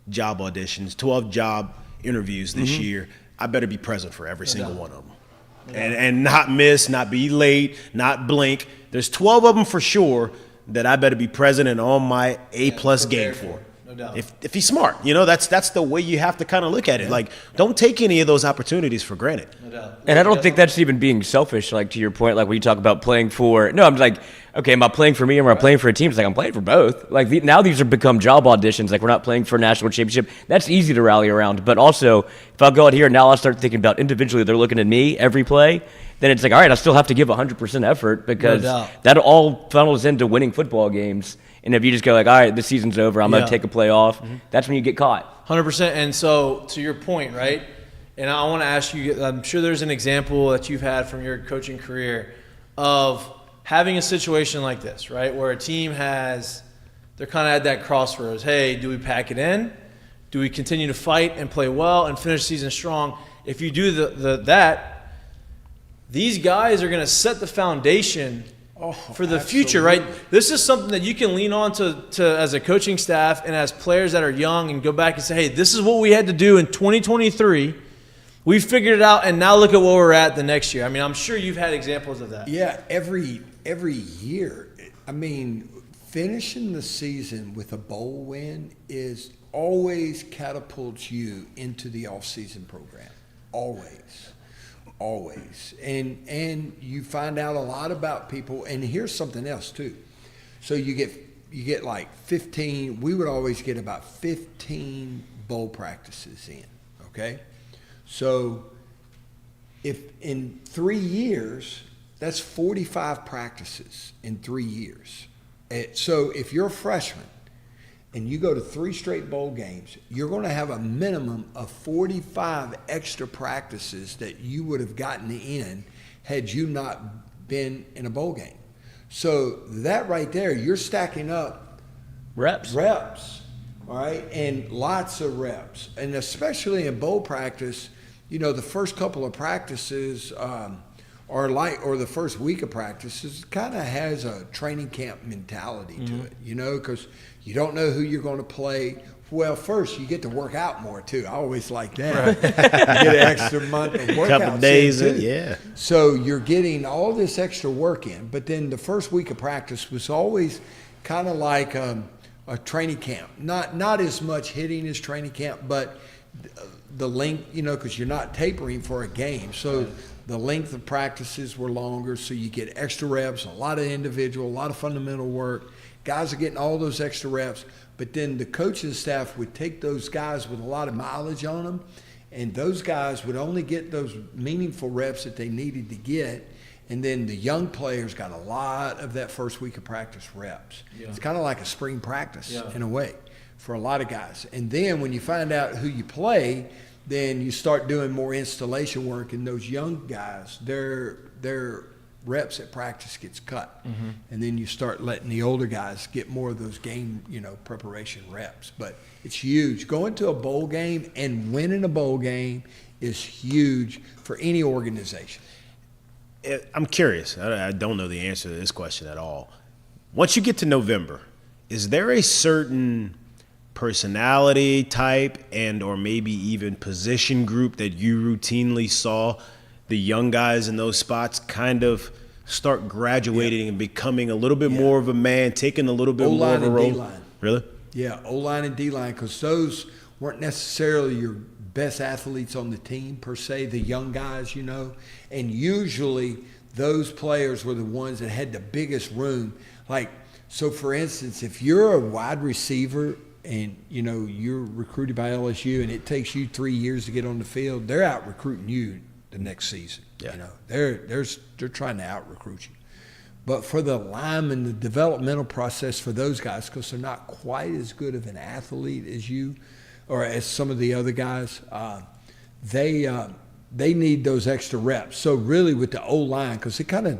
job auditions, 12 job interviews this year. I better be present for every single one of them. And not miss, not be late, not blink. There's 12 of them for sure that I better be present and on my A+ game for. No doubt. If he's smart, that's the way you have to kind of look at it. Like, don't take any of those opportunities for granted. No doubt. And I don't think that's even being selfish, like to your point, like when you talk about playing for, no, I'm like, okay, am I playing for me or am I playing for a team? It's like, I'm playing for both. Like now these have become job auditions. Like we're not playing for a national championship. That's easy to rally around. But also, if I'll go out here and now I'll start thinking about individually, they're looking at me every play, then it's like, all right, I still have to give 100% effort because that all funnels into winning football games. And if you just go like, all right, the season's over, I'm going to take a play off, that's when you get caught. 100%. And so to your point, right, and I want to ask you, I'm sure there's an example that you've had from your coaching career of having a situation like this, right, where a team they're kind of at that crossroads. Hey, do we pack it in? Do we continue to fight and play well and finish the season strong? If you do that, these guys are going to set the foundation for the future, right? This is something that you can lean on to as a coaching staff and as players that are young and go back and say, hey, this is what we had to do in 2023. We figured it out, and now look at where we're at the next year. I mean, I'm sure you've had examples of that. Yeah, every year. I mean, finishing the season with a bowl win is always catapults you into the off-season program. Always. And you find out a lot about people. And here's something else too. So you get like 15. We would always get about 15 bowl practices in. Okay, so if in 3 years, that's 45 practices in 3 years. So if you're a freshman and you go to 3 straight bowl games, you're going to have a minimum of 45 extra practices that you would have gotten in had you not been in a bowl game. So that right there, you're stacking up reps, all right, and lots of reps. And especially in bowl practice, the first couple of practices or the first week of practices kind of has a training camp mentality to it, because you don't know who you're going to play. Well, first, you get to work out more, too. I always like that. You get an extra month of workouts. Couple days in, yeah. So you're getting all this extra work in. But then the first week of practice was always kind of like a training camp. Not as much hitting as training camp, but the length, because you're not tapering for a game. So the length of practices were longer, so you get extra reps, a lot of individual, a lot of fundamental work. Guys are getting all those extra reps, but then the coaching staff would take those guys with a lot of mileage on them, and those guys would only get those meaningful reps that they needed to get, and then the young players got a lot of that first week of practice reps. Yeah. It's kind of like a spring practice in a way for a lot of guys. And then when you find out who you play, then you start doing more installation work, and those young guys, their reps at practice gets cut. And then you start letting the older guys get more of those game, preparation reps. But it's huge. Going to a bowl game and winning a bowl game is huge for any organization. I'm curious. I don't know the answer to this question at all. Once you get to November, is there a certain personality type and or maybe even position group that you routinely saw the young guys in those spots kind of start graduating and becoming a little bit more of a man, taking a little bit more of a role? D-line. Really? Yeah, O-line and D-line, because those weren't necessarily your best athletes on the team per se, the young guys, and usually those players were the ones that had the biggest room. Like, so for instance, if you're a wide receiver and you're recruited by LSU and it takes you 3 years to get on the field, they're out recruiting you the next season. They're trying to out recruit you. But for the linemen, the developmental process for those guys, because they're not quite as good of an athlete as you or as some of the other guys, they need those extra reps. So really with the O-line, because it kind of,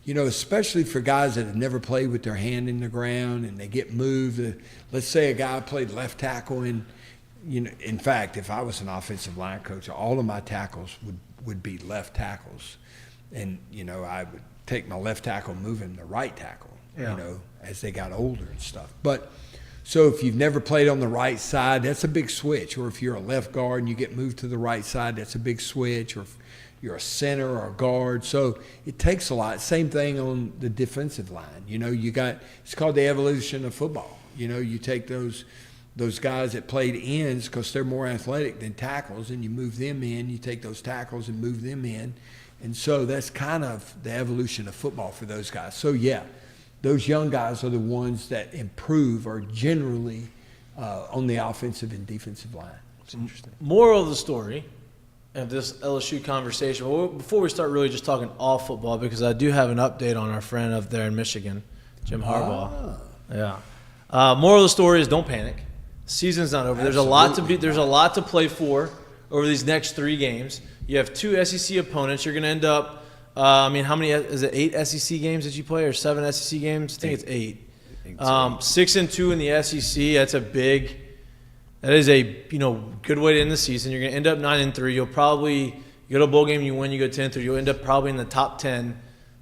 especially for guys that have never played with their hand in the ground and they get moved. Let's say a guy played left tackle and, in fact, if I was an offensive line coach, all of my tackles would be left tackles. And, I would take my left tackle, move him to right tackle, as they got older and stuff. But so if you've never played on the right side, that's a big switch. Or if you're a left guard and you get moved to the right side, that's a big switch. Or if you're a center or a guard. So it takes a lot. Same thing on the defensive line. It's called the evolution of football. You take those guys that played ends because they're more athletic than tackles, and you move them in. You take those tackles and move them in. And so that's kind of the evolution of football for those guys. So, yeah, those young guys are the ones that improve or generally on the offensive and defensive line. It's interesting. Moral of the story of this LSU conversation, well, before we start really just talking all football, because I do have an update on our friend up there in Michigan, Jim Harbaugh. Yeah. Moral of the story is don't panic. Season's not over. There's a lot to play for over these next 3 games. You have 2 SEC opponents. You're going to end up. How many is it? 8 SEC games that you play, or 7 SEC games? I think it's 8. 6-2 in the SEC. That is a good way to end the season. You're going to end up 9-3. You'll probably go to a bowl game, you win, you go 10-3. You'll end up probably in the top 10,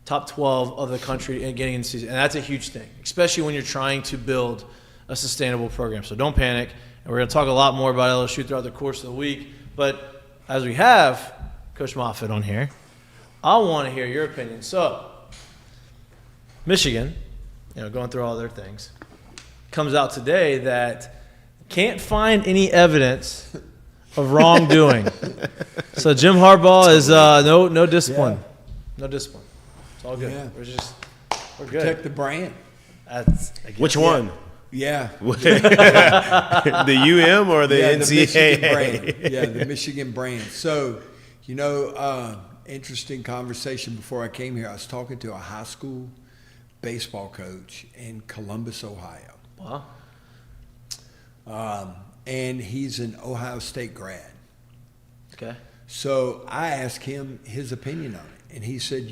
top 12 of the country and getting in the season, and that's a huge thing, especially when you're trying to build a sustainable program. So don't panic. And we're going to talk a lot more about LSU throughout the course of the week. But as we have Coach Moffitt on here, I want to hear your opinion. So, Michigan, going through all their things, comes out today that can't find any evidence of wrongdoing. So Jim Harbaugh is no discipline. Yeah. No discipline. It's all good. Yeah. We're good. Protect the brand. Which one? Yeah. The UM or the NCAA? The Michigan brand. Yeah, the Michigan brand. So, interesting conversation before I came here. I was talking to a high school baseball coach in Columbus, Ohio. Wow. And he's an Ohio State grad. Okay. So I asked him his opinion on it. And he said,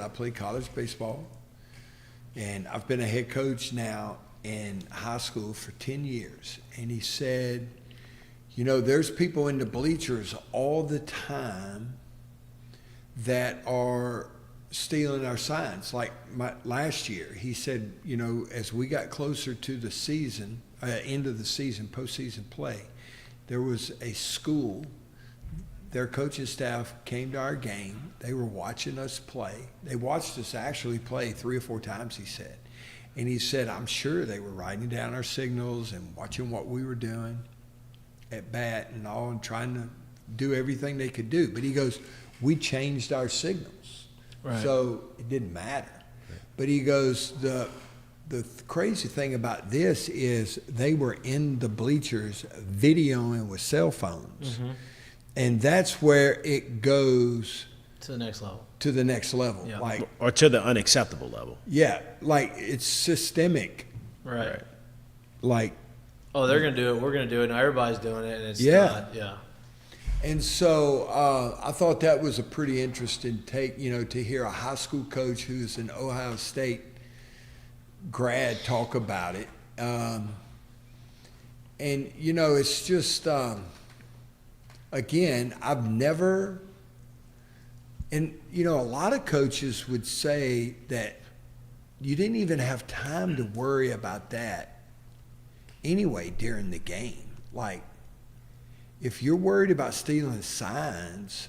I played college baseball. And I've been a head coach now in high school for 10 years. And he said, there's people in the bleachers all the time that are stealing our signs. Like last year, he said, as we got closer to the season, end of the season, postseason play, there was a school. Their coaching staff came to our game. They were watching us play. They watched us actually play 3 or 4 times, he said. And he said, I'm sure they were writing down our signals and watching what we were doing at bat and all and trying to do everything they could do. But he goes, we changed our signals. Right. So it didn't matter. Right. But he goes, the crazy thing about this is they were in the bleachers videoing with cell phones. Mm-hmm. And that's where it goes to the next level. Yeah. Or to the unacceptable level. Yeah, it's systemic. Right. They're going to do it. We're going to do it. Now everybody's doing it, and it's not. Yeah. And so I thought that was a pretty interesting take, to hear a high school coach who's an Ohio State grad talk about it. And, it's just... Again, I've never, and a lot of coaches would say that you didn't even have time to worry about that anyway during the game. Like, if you're worried about stealing signs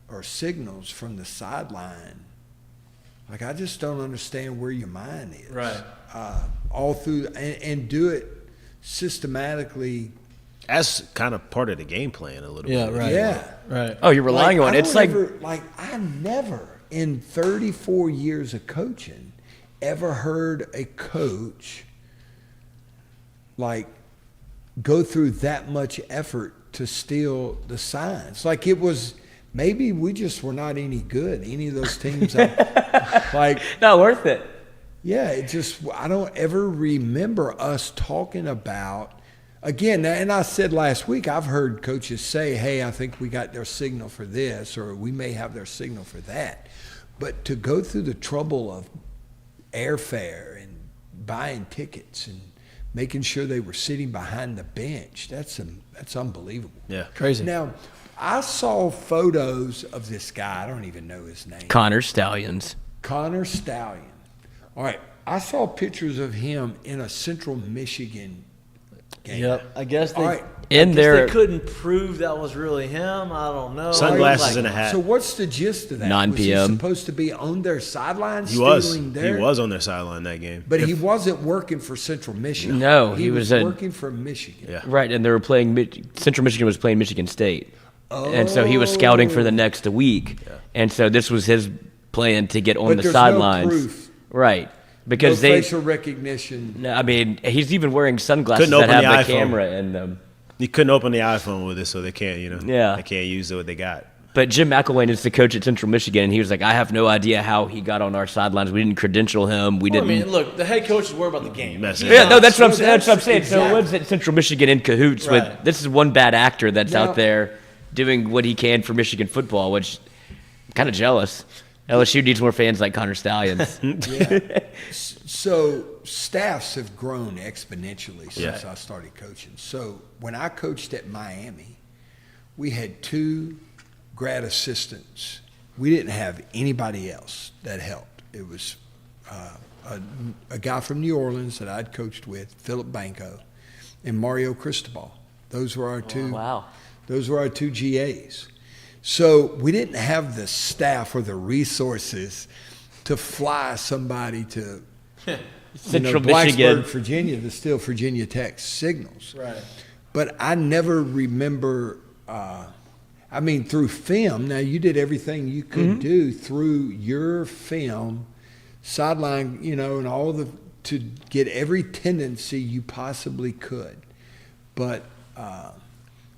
or signals from the sideline, I just don't understand where your mind is. Right. All through, and do it systematically. As kind of part of the game plan a little bit. Yeah, right. Yeah. Right. Oh, you're relying on it. It's I never in 34 years of coaching ever heard a coach go through that much effort to steal the signs. It was maybe we just were not any good. Any of those teams not worth it. Yeah, I don't ever remember us talking about. Again, and I said last week, I've heard coaches say, hey, I think we got their signal for this, or we may have their signal for that. But to go through the trouble of airfare and buying tickets and making sure they were sitting behind the bench, that's unbelievable. Yeah. Crazy. Now, I saw photos of this guy. I don't even know his name. Connor Stallions. Connor Stallion. All right. I saw pictures of him in a Central Michigan game. Yep. I guess they they couldn't prove that was really him. I don't know. Sunglasses and a hat. So what's the gist of that? 9 p.m. Was he supposed to be on their sideline? He was on their sideline that game. But he wasn't working for Central Michigan. No, he was working for Michigan. Yeah. Right, and they were playing Central Michigan was playing Michigan State. Oh. And so he was scouting for the next week. Yeah. And so this was his plan to get on the sidelines. No proof. Right. Because no facial recognition. No, I mean, he's even wearing sunglasses that have the camera in them. You couldn't open the iPhone with it, so they can't, Yeah. They can't use what they got. But Jim McElwain is the coach at Central Michigan, and he was like, I have no idea how he got on our sidelines. We didn't credential him. We didn't. I mean, look, the head coach is worried about the game. Yeah, no, that's what I'm saying. Exactly. So it was at Central Michigan in cahoots with this is one bad actor that's out there doing what he can for Michigan football, which I'm kind of jealous. LSU needs more fans like Connor Stallions. So staffs have grown exponentially since I started coaching. So when I coached at Miami, we had 2 grad assistants. We didn't have anybody else that helped. It was a guy from New Orleans that I'd coached with, Philip Banco, and Mario Cristobal. Those were our 2. Wow. Those were our 2 GAs. So we didn't have the staff or the resources to fly somebody to Central Blacksburg, Michigan, Virginia, to steal Virginia Tech signals. Right. But I never remember. Through film. Now you did everything you could do through your film, sideline, and all to get every tendency you possibly could. But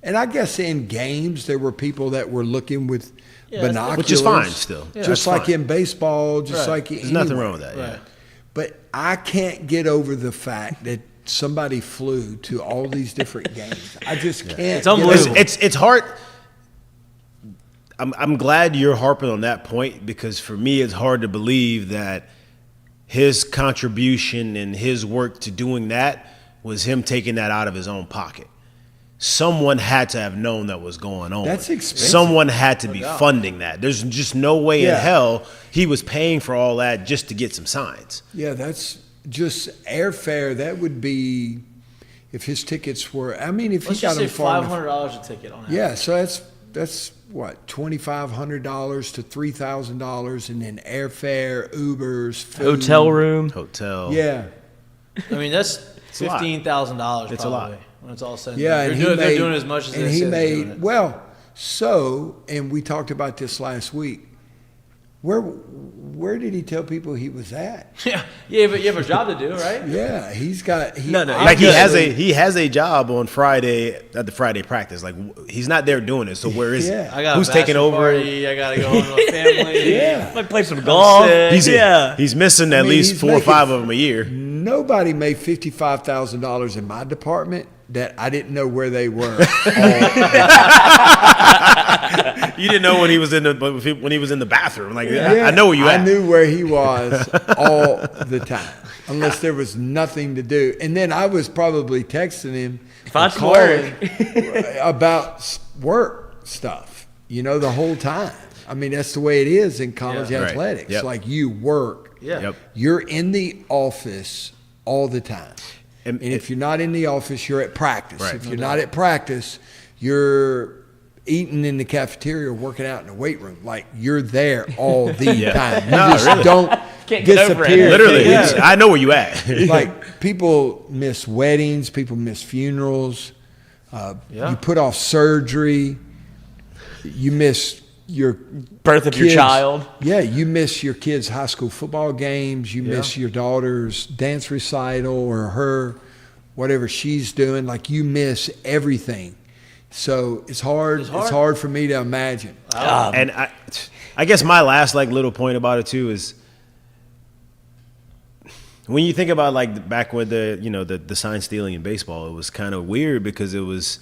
and I guess in games there were people that were looking with binoculars, which is fine still. Just like in baseball, just like there's nothing wrong with that. Right. But I can't get over the fact that somebody flew to all these different games. I just can't. It's unbelievable. It's hard. I'm glad you're harping on that point, because for me it's hard to believe that his contribution and his work to doing that was him taking that out of his own pocket. Someone had to have known that was going on. That's expensive. Someone had to be funding that. There's just no way in hell he was paying for all that just to get some signs. Yeah, that's just airfare. That would be, if his tickets were, if Let's he got just them say far $500 a ticket on average. Yeah, so that's what, $2,500 to $3,000, and then airfare, Ubers, food, hotel room. Yeah. I mean, that's $15,000. It's a lot. When it's all said and Yeah, done. and They're doing as much as and they he said they're made doing it. well. So, and we talked about this last week. Where did he tell people he was at? Yeah, but you have a job to do, right? Yeah, he's got. Like he has a job on Friday at the Friday practice. Like he's not there doing it. So where is he? I got Who's a taking over? party. I gotta go home to my family. Might play some golf. He's missing at least he's 4 or 5 of them a year. Nobody made $55,000 in my department that I didn't know where they were. You didn't know when he was in the bathroom. Like I know where you at. I knew where he was all the time, unless there was nothing to do. And then I was probably texting him, calling about work stuff. The whole time. I mean, that's the way it is in college athletics. Yep. Like you work. Yeah. Yep. You're in the office all the time. And if you're not in the office, you're at practice. Right. If you're not at practice, you're eating in the cafeteria, working out in the weight room. Like you're there all the time. You just don't disappear. Literally, I know where you at. Like people miss weddings, people miss funerals. You put off surgery. You miss your birth of your child. Yeah, you miss your kids' high school football games. You miss your daughter's dance recital or her, whatever she's doing. Like you miss everything. So it's hard. It's hard for me to imagine. And I guess my last little point about it too is when you think about back with the sign stealing in baseball, it was kind of weird because it was.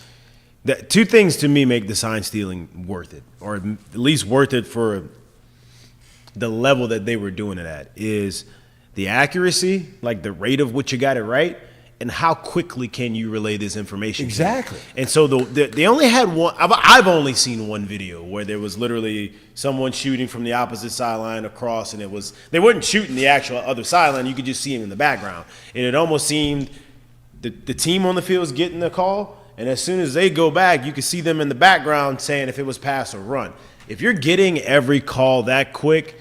Two things to me make the sign stealing worth it, or at least worth it for the level that they were doing it at, is the accuracy, like the rate of which you got it right, and how quickly can you relay this information. Exactly. And so they only had one. I've only seen one video where there was literally someone shooting from the opposite sideline across, and they weren't shooting the actual other sideline. You could just see him in the background, and it almost seemed the team on the field was getting the call. And as soon as they go back, you can see them in the background saying if it was pass or run. If you're getting every call that quick,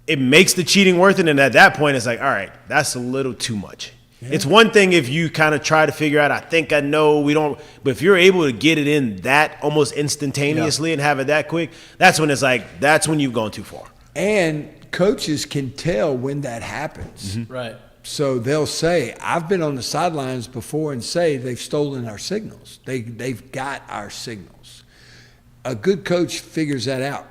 it makes the cheating worth it. And at that point, it's like, all right, that's a little too much. Yeah. It's one thing if you kind of try to figure out, I think I know, we don't. But if you're able to get it in that almost instantaneously and have it that quick, that's when it's like, that's when you've gone too far. And coaches can tell when that happens. Mm-hmm. Right. So they'll say, I've been on the sidelines before and say they've stolen our signals. They've got our signals. a good coach figures that out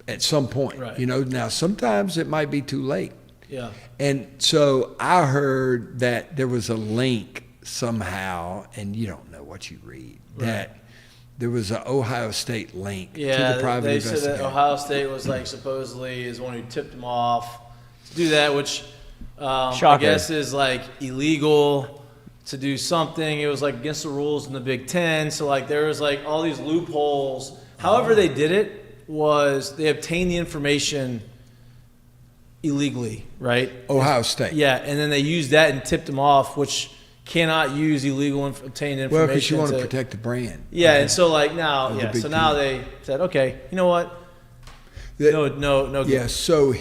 at some point. Right. Now sometimes it might be too late. Yeah. And so I heard that there was a link somehow, and you don't know what you read, that there was an Ohio State link to the private they investigator. said that Ohio State was like supposedly is the one who tipped them off to do that, which I guess is like illegal to do something. It was like against the rules in the Big Ten. So like there was like all these loopholes. However they did it was they obtained the information illegally, right? Ohio State. Yeah, and then they used that and tipped them off, which cannot use illegal obtained information. Well, because you want to protect the brand. Yeah, and so like now, so now they said, okay, you know what? No. Yeah, so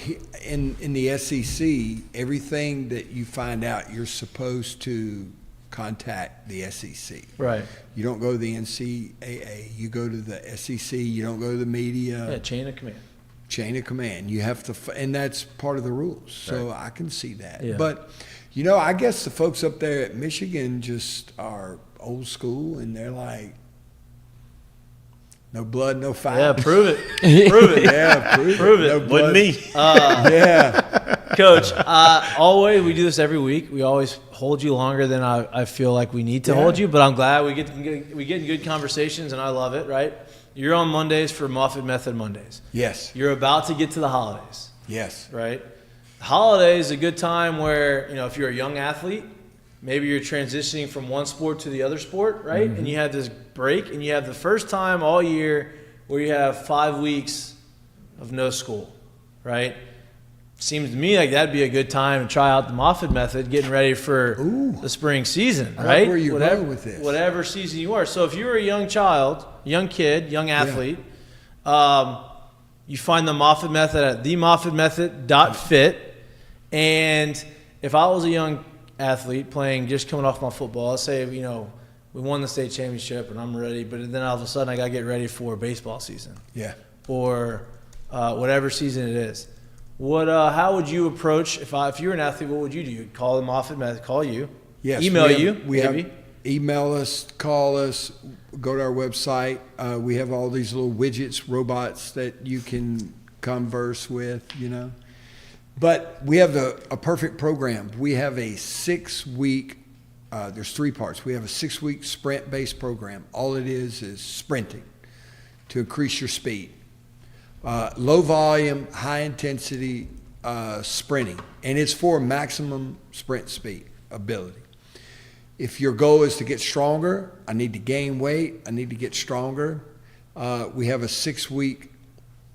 in the SEC, everything that you find out, you're supposed to contact the SEC. Right. You don't go to the NCAA. You go to the SEC. You don't go to the media. Yeah, chain of command. Chain of command. You have to, and that's part of the rules. So I can see that. Yeah. But, I guess the folks up there at Michigan just are old school, and they're like, no blood, no foul. Yeah, prove it. Prove it. Yeah, prove it. No blood. Wasn't me. Yeah. Coach, always, we do this every week. We always hold you longer than I feel like we need to hold you, but I'm glad we get in good conversations, and I love it, right? You're on Mondays for Moffitt Method Mondays. Yes. You're about to get to the holidays. Yes. Right? The holidays is a good time where, if you're a young athlete, maybe you're transitioning from one sport to the other sport, right? Mm-hmm. And you have this break, and you have the first time all year where you have 5 weeks of no school, right? Seems to me like that'd be a good time to try out the Moffitt method, getting ready for the spring season, I right? like where you're going with this. Whatever season you are. So if you're a young child, young kid, young athlete, you find the Moffitt method at themoffittmethod.fit. And if I was a young athlete just coming off my football, let's say, we won the state championship and I'm ready, but then all of a sudden I got to get ready for baseball season. Yeah. Or whatever season it is. How would you approach if you're an athlete? What would you do? You'd call the Moffitt method, call you, yes, email you. We have email us, call us, go to our website. We have all these little widgets, robots that you can converse with. But we have a perfect program. We have a 6-week. There's 3 parts. We have a 6-week sprint-based program. All it is sprinting to increase your speed. Low volume, high intensity sprinting, and it's for maximum sprint speed ability. If your goal is to get stronger, I need to gain weight, I need to get stronger, we have a 6-week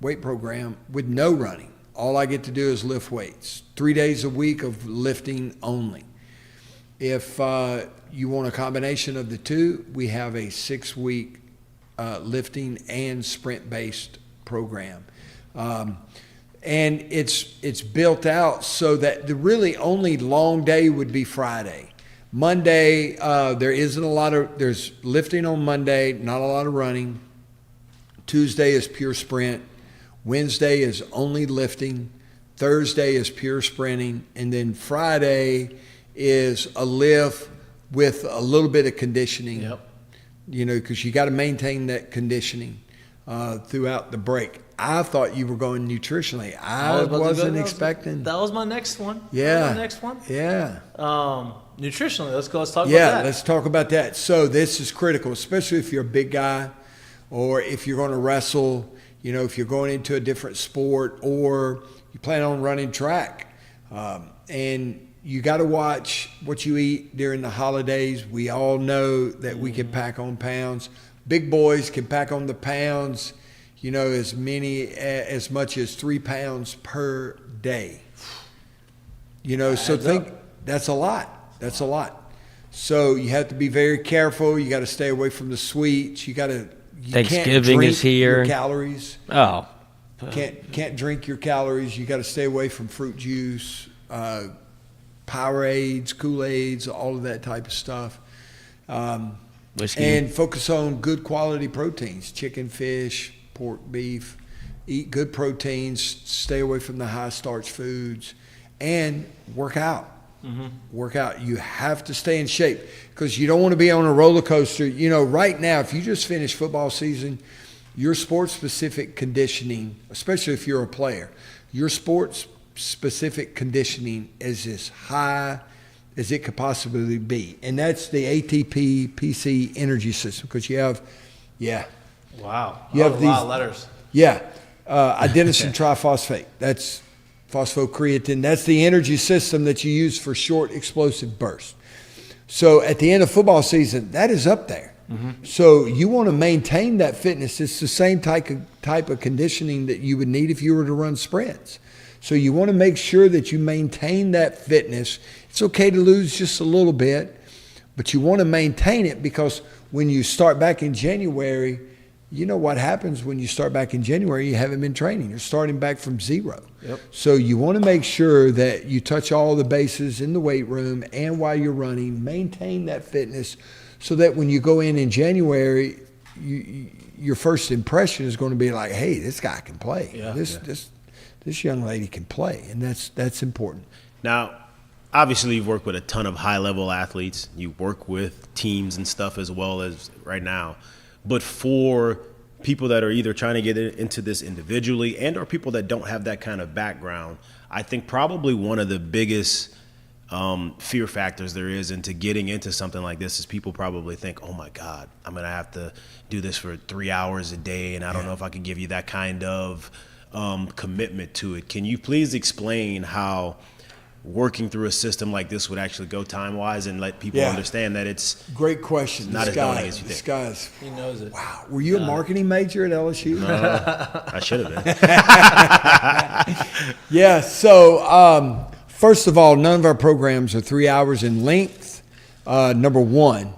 weight program with no running. All I get to do is lift weights, 3 days a week of lifting only. If you want a combination of the two, we have a 6-week lifting and sprint-based program. And it's built out so that the really only long day would be Friday. Monday, there's lifting on Monday, not a lot of running. Tuesday is pure sprint. Wednesday is only lifting. Thursday is pure sprinting. And then Friday is a lift with a little bit of conditioning. Yep. Because you got to maintain that conditioning throughout the break. I thought you were going nutritionally. I wasn't expecting. That was my next one. Yeah. That was my next one. Yeah. Nutritionally, let's talk about that. Yeah, let's talk about that. So this is critical, especially if you're a big guy or if you're going to wrestle, if you're going into a different sport or you plan on running track. And you got to watch what you eat during the holidays. We all know that we can pack on pounds. Big boys can pack on the pounds, as much as 3 pounds per day. So think that's a lot. That's a lot. So you have to be very careful. You got to stay away from the sweets. You Thanksgiving is here. Your calories. Oh. Can't drink your calories. You got to stay away from fruit juice, Powerades, Kool-Aids, all of that type of stuff. Whiskey. And focus on good quality proteins, chicken, fish, pork, beef. Eat good proteins, stay away from the high starch foods, and work out. Mm-hmm. Work out. You have to stay in shape because you don't want to be on a roller coaster. Right now, if you just finished football season, your sports-specific conditioning, especially if you're a player, your sports-specific conditioning is as high as it could possibly be. And that's the ATP PC energy system, because you have, Wow. You have a these, lot of letters. Yeah. Adenosine triphosphate. That's phosphocreatine. That's the energy system that you use for short explosive bursts. So at the end of football season, that is up there. So you want to maintain that fitness. It's the same type of conditioning that you would need if you were to run sprints. So you want to make sure that you maintain that fitness. It's okay to lose just a little bit, but you want to maintain it, because when you start back in January, you know what happens when you start back in January. You haven't been training. You're starting back from zero. Yep. So you want to make sure that you touch all the bases in the weight room and while you're running, maintain that fitness, so that when you go in January, your first impression is going to be like, hey, this guy can play. Yeah. This young lady can play, and that's important. Now, obviously, you've worked with a ton of high-level athletes. You work with teams and stuff as well as right now. But for people that are either trying to get into this individually and or people that don't have that kind of background, I think probably one of the biggest fear factors there is into getting into something like this is people probably think, oh my God, I'm going to have to do this for 3 hours a day, and I don't know if I can give you that kind of commitment to it. Can you please explain how working through a system like this would actually go time-wise and let people understand that it's great question. Not as daunting as you This think? guy's, He knows it. wow. Were you a marketing major at LSU? I should have been. Yeah. So first of all, none of our programs are 3 hours in length. Number one,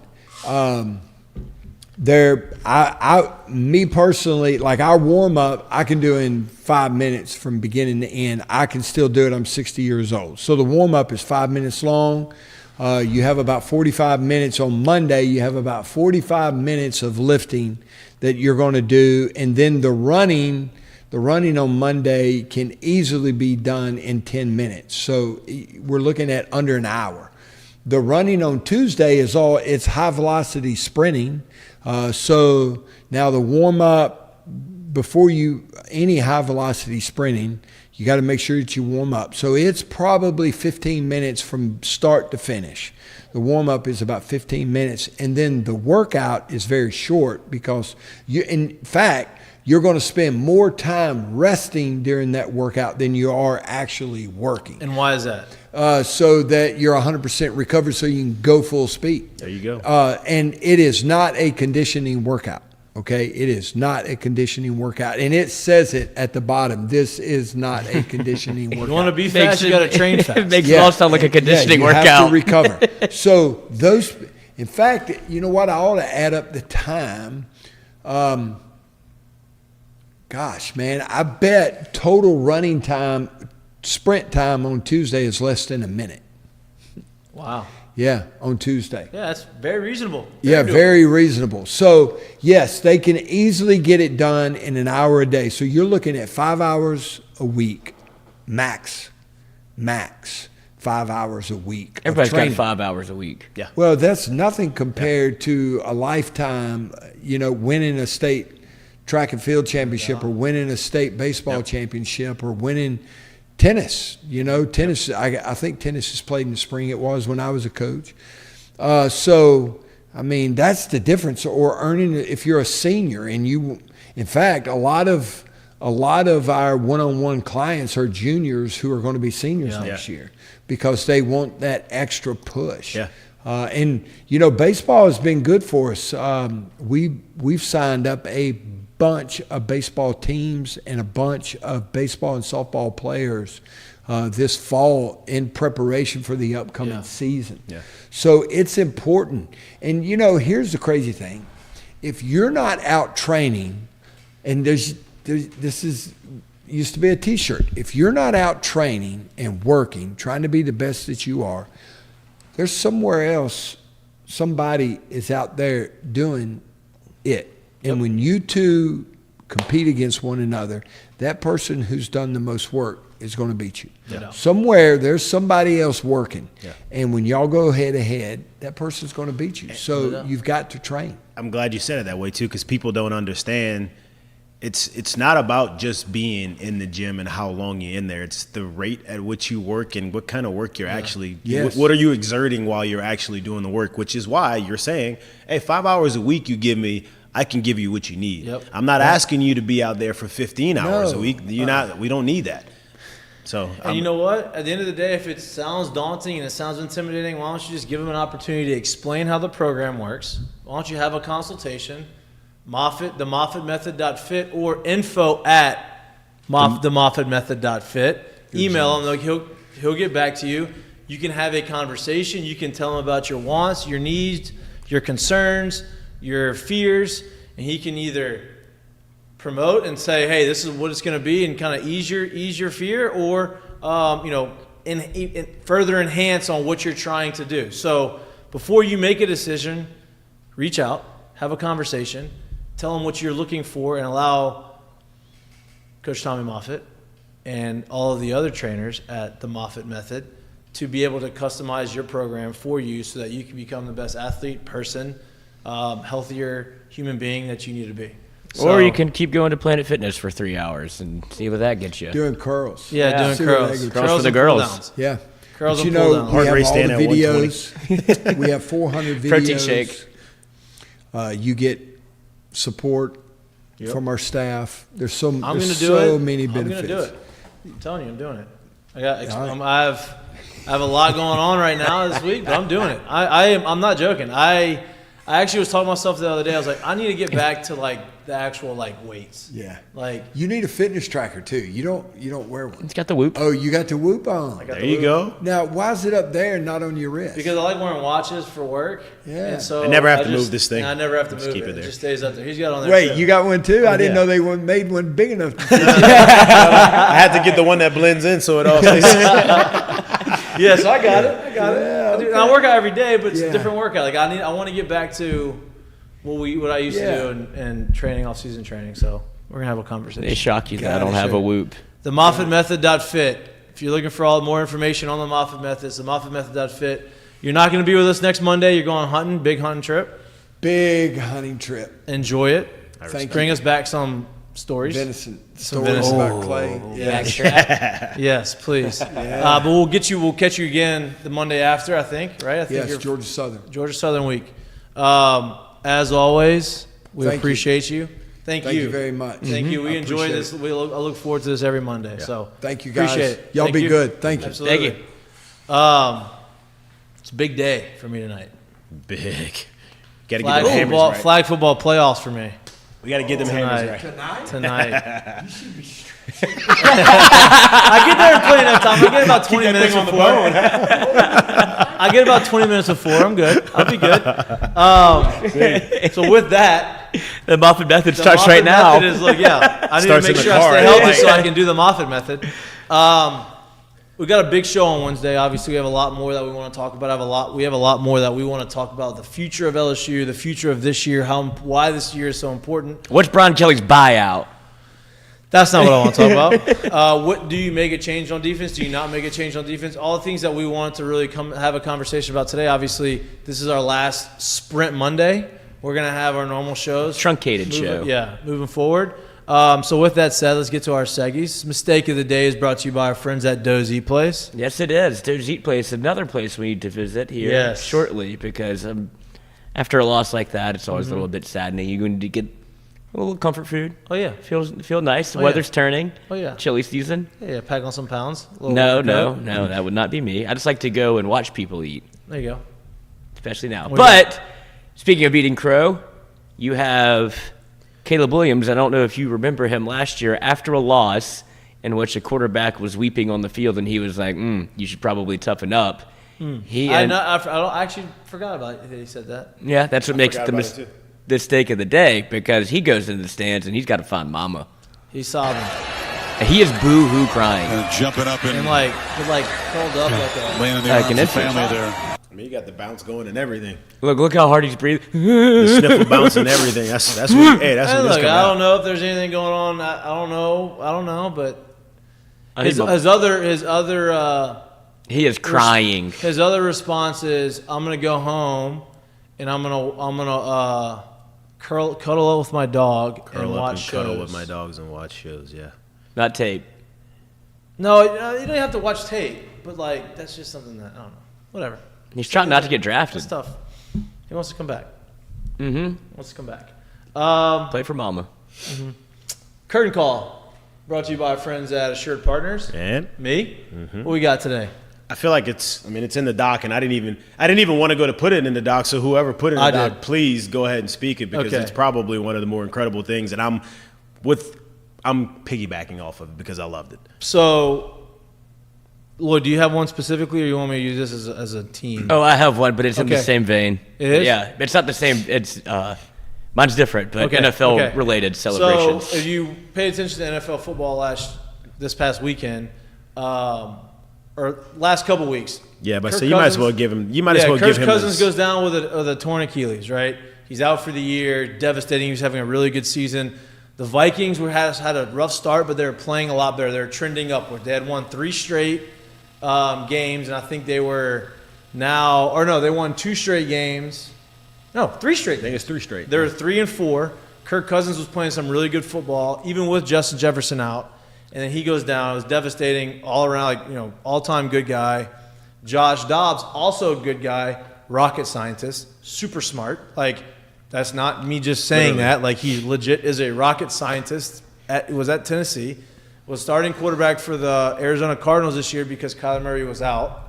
me personally, like our warm up, I can do in 5 minutes from beginning to end. I can still do it. I'm 60 years old. So the warm up is 5 minutes long. You have about 45 minutes on Monday. You have about 45 minutes of lifting that you're going to do. And then the running on Monday can easily be done in 10 minutes. So we're looking at under an hour. The running on Tuesday it's high velocity sprinting. So now the warm up, before any high velocity sprinting, you got to make sure that you warm up. So it's probably 15 minutes from start to finish. The warm up is about 15 minutes. And then the workout is very short, because in fact, you're going to spend more time resting during that workout than you are actually working. And why is that? So that you're 100% recovered, so you can go full speed. There you go. And it is not a conditioning workout, okay? It is not a conditioning workout. And it says it at the bottom. This is not a conditioning workout. You want to be fast, you got to train fast. It makes it all sound like a conditioning you workout. have to recover. So in fact, you know what? I ought to add up the time. Gosh, man, I bet total running time, sprint time on Tuesday is less than a minute. Wow. Yeah, on Tuesday. Yeah, that's very reasonable. Very reasonable. So, yes, they can easily get it done in an hour a day. So you're looking at 5 hours a week, max 5 hours a week. Everybody's got 5 hours a week. Yeah. Well, that's nothing compared to a lifetime, winning a state track and field championship, or winning a state baseball championship, or winning tennis. Tennis, I think tennis is played in the spring. It was when I was a coach. So, I mean, that's the difference. Or earning, if you're a senior and in fact, a lot of our one-on-one clients are juniors who are going to be seniors next year, because they want that extra push. Yeah. And baseball has been good for us. We've signed up a bunch of baseball teams and a bunch of baseball and softball players this fall in preparation for the upcoming season. Yeah. So it's important. And here's the crazy thing: if you're not out training, and this used to be a T-shirt. If you're not out training and working, trying to be the best that you are, there's somewhere else somebody is out there doing it. And when you two compete against one another, that person who's done the most work is going to beat you. Yeah. Somewhere there's somebody else working. Yeah. And when y'all go head to head, that person's going to beat you. So you've got to train. I'm glad you said it that way too, because people don't understand it's not about just being in the gym and how long you're in there. It's the rate at which you work and what kind of work you're actually what are you exerting while you're actually doing the work, which is why you're saying, hey, 5 hours a week you give me, I can give you what you need. Yep. I'm not asking you to be out there for 15 hours a week. We don't need that. So, and you know what? At the end of the day, if it sounds daunting and it sounds intimidating, why don't you just give them an opportunity to explain how the program works? Why don't you have a consultation? Moffitt, the MoffittMethod.fit or info@themoffittmethod.fit. Email him. Like he'll get back to you. You can have a conversation. You can tell him about your wants, your needs, your concerns, your fears, and he can either promote and say, hey, this is what it's going to be, and kind of ease your fear, or further enhance on what you're trying to do. So before you make a decision, reach out, have a conversation, tell them what you're looking for, and allow Coach Tommy Moffitt and all of the other trainers at the Moffitt Method to be able to customize your program for you so that you can become the best athlete, person, healthier human being that you need to be. Or you can keep going to Planet Fitness for 3 hours and see what that gets you. Doing curls. Yeah, doing curls. Curls for the girls. Yeah. Curls but and pull downs. We have all the videos. We have 400 videos. Protein shake. You get support from our staff. There's so many benefits. I'm going to do it. I'm telling you, I'm doing it. I have a lot going on right now this week, but I'm doing it. I'm not joking. I actually was talking to myself the other day. I was like, I need to get back to the actual weights. Yeah. You need a fitness tracker too. You don't wear one. It's got the Whoop. Oh, you got the Whoop on. There you go. Now, why is it up there and not on your wrist? Because I like wearing watches for work. Yeah. And so I never have to move this thing. I never have to move keep it. it there. It just stays up there. He's got it on there. Wait, too. you got one too? I didn't know they made one big enough. I had to get the one that blends in so it all stays. Yes, I got it. Yeah, okay. I work out every day, but it's a different workout. I want to get back to what I used to do in training, off-season training. So we're gonna have a conversation. They shock you that I don't have a Whoop. The MoffittMethod.fit. If you're looking for more information on the Moffitt Method, it's the MoffittMethod.fit. You're not going to be with us next Monday. You're going hunting, big hunting trip. Big hunting trip. Enjoy it. Bring us back some stories. Venison. Stories about clay. Yes, please. But we'll catch you again the Monday after, I think, right? I think yes, Georgia Southern. Georgia Southern week. As always, we appreciate you. Thank you very much. Thank you. We enjoy this. I look forward to this every Monday. Yeah. So thank you, guys. Appreciate it. Y'all be good. Thank you. Absolutely. Thank you. It's a big day for me tonight. Big. Got to get them hammers right. Flag football playoffs for me. We got to get them hammers right. Tonight. I get there in plenty enough time. I get about 20 minutes before. I get about 20 minutes before. I'm good. I'll be good. So with that, the Moffitt Method starts right now. I need to make sure I stay healthy so I can do the Moffitt Method. We got a big show on Wednesday. Obviously, we have a lot more that we want to talk about. We have a lot more that we want to talk about. The future of LSU, the future of this year, why this year is so important. What's Brian Kelly's buyout? That's not what I want to talk about. What do you make a change on defense? Do you not make a change on defense? All the things that we want to really have a conversation about today. Obviously, this is our last Sprint Monday. We're going to have our normal shows. Truncated show. Yeah, moving forward. So with that said, let's get to our seggies. Mistake of the day is brought to you by our friends at Doe's Eat Place. Yes, it is. Doe's Eat Place, another place we need to visit here shortly because after a loss like that, it's always a little bit saddening. You're going to get a little comfort food. Oh, yeah. Feel nice. The weather's turning. Oh, yeah. Chilly season. Yeah, pack on some pounds. No, that would not be me. I just like to go and watch people eat. There you go. Especially now. But speaking of eating crow, you have Caleb Williams. I don't know if you remember him last year after a loss in which a quarterback was weeping on the field and he was like, you should probably toughen up. I actually forgot about it that he said that. Yeah, that's what makes the mistake of the day because he goes into the stands and he's got to find mama. He's sobbing. He is boo-hoo crying. Jumping up and curled up laying in the arms of family there. I mean, you got the bounce going and everything. Look how hard he's breathing. The sniffle bounce and everything. That's what what this comes out. I don't know if there's anything going on. I don't know, but his other he is crying. His other response is, "I'm gonna go home, and I'm gonna cuddle up with my dog, and Curl up watch and shows. cuddle with my dogs and watch shows. Yeah. Not tape. No, you don't have to watch tape, but like that's just something that I don't know. Whatever. He's trying not to get drafted. That's tough. He wants to come back. Mm-hmm. Wants to come back. Play for mama. Mm-hmm. Curtain call, brought to you by our friends at Assured Partners. And me. Mm-hmm. What we got today? I feel like it's in the doc, and I didn't even want to go to put it in the doc. So whoever put it in the doc, please go ahead and speak it because it's probably one of the more incredible things, and I'm piggybacking off of it because I loved it. So, Lloyd, do you have one specifically, or you want me to use this as a team? Oh, I have one, but it's in the same vein. It is? Yeah, it's not the same. It's mine's different, but NFL related celebrations. So, if you paid attention to NFL football this past weekend, or last couple weeks. Yeah, but so you might as well give him. Kirk Cousins goes down with a torn Achilles, right? He's out for the year, devastating. He was having a really good season. The Vikings had a rough start, but they were playing a lot better. They were trending upward. They had won 3 straight games, and I think they were they won 2 straight games. No, 3 straight. I think it's 3 straight. They were 3-4. Kirk Cousins was playing some really good football, even with Justin Jefferson out. And then he goes down. It was devastating all around, all-time good guy. Josh Dobbs, also a good guy, rocket scientist, super smart. Like, that's not me just saying that. Like, he legit is a rocket scientist. Was at Tennessee. Was starting quarterback for the Arizona Cardinals this year because Kyler Murray was out.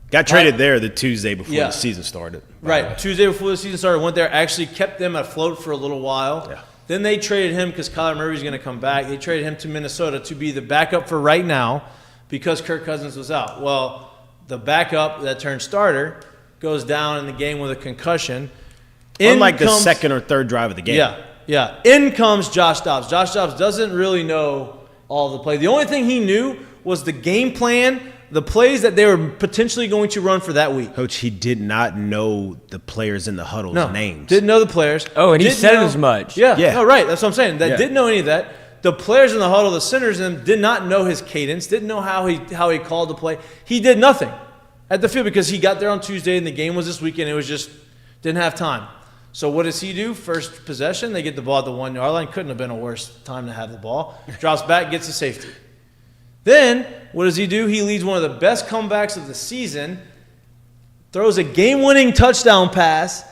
Got traded there the Tuesday before the season started. Right, Tuesday before the season started. Went there, actually kept them afloat for a little while. Yeah. Then they traded him because Kyler Murray's going to come back. They traded him to Minnesota to be the backup for right now because Kirk Cousins was out. Well, the backup that turned starter goes down in the game with a concussion. Unlike the second or third drive of the game. Yeah. In comes Josh Dobbs. Josh Dobbs doesn't really know all the plays. The only thing he knew was the game plan, the plays that they were potentially going to run for that week. Coach, he did not know the players in the huddle's names. Didn't know the players. Oh, and he said as much. Yeah. No, right. That's what I'm saying. Didn't know any of that. The players in the huddle, the centers in them, did not know his cadence, didn't know how he called the play. He did nothing at the field because he got there on Tuesday and the game was this weekend. It was just didn't have time. So what does he do? First possession, they get the ball at the 1-yard line. Couldn't have been a worse time to have the ball. Drops back, gets a safety. Then, what does he do? He leads one of the best comebacks of the season, throws a game-winning touchdown pass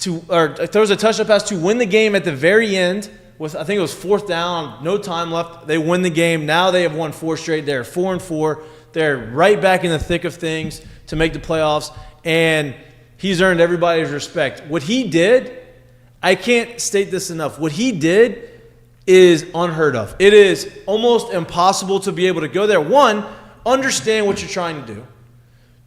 to win the game at the very end with, I think it was 4th down, no time left. They win the game. Now they have won 4 straight. They're 4-4. They're right back in the thick of things to make the playoffs, and he's earned everybody's respect. What he did, I can't state this enough. What he did is unheard of. It is almost impossible to be able to go there. 1, understand what you're trying to do.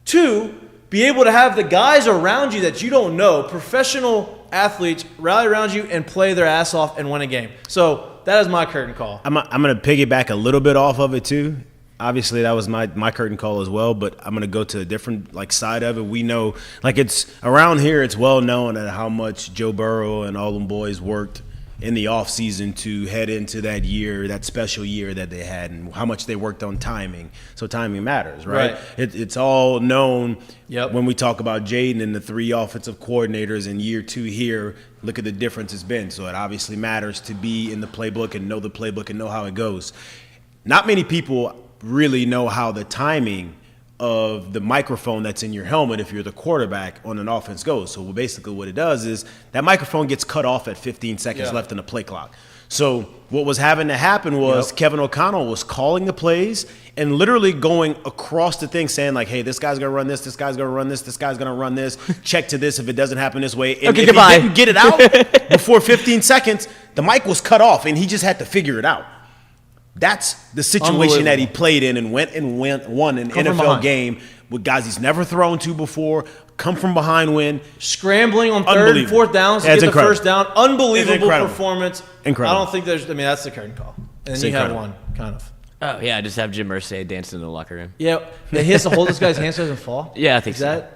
2, be able to have the guys around you that you don't know, professional athletes, rally around you and play their ass off and win a game. So that is my curtain call. I'm going to piggyback a little bit off of it too. Obviously, that was my curtain call as well, but I'm going to go to a different side of it. We know, it's around here, it's well known at how much Joe Burrow and all them boys worked in the offseason to head into that year, that special year that they had, and how much they worked on timing. So timing matters, right? It's all known when we talk about Jaden and the 3 offensive coordinators in year 2 here. Look at the difference it's been. So it obviously matters to be in the playbook and know the playbook and know how it goes. Not many people really know how the timing of the microphone that's in your helmet if you're the quarterback on an offense goes. So basically what it does is that microphone gets cut off at 15 seconds left in the play clock. So what was having to happen was Kevin O'Connell was calling the plays and literally going across the thing saying hey, this guy's going to run this guy's going to run this guy's going to run this, check to this if it doesn't happen this way. And if he didn't get it out before 15 seconds, the mic was cut off and he just had to figure it out. That's the situation that he played in and won an NFL game with guys he's never thrown to before, come from behind win. Scrambling on 3rd and 4th downs to get the first down. Unbelievable performance. Incredible. I don't think that's the curtain call. And then you have one, kind of. Oh, yeah, just have Jim Irsay dancing in the locker room. Yeah, he has to hold this guy's hand so he doesn't fall? Yeah, I think so.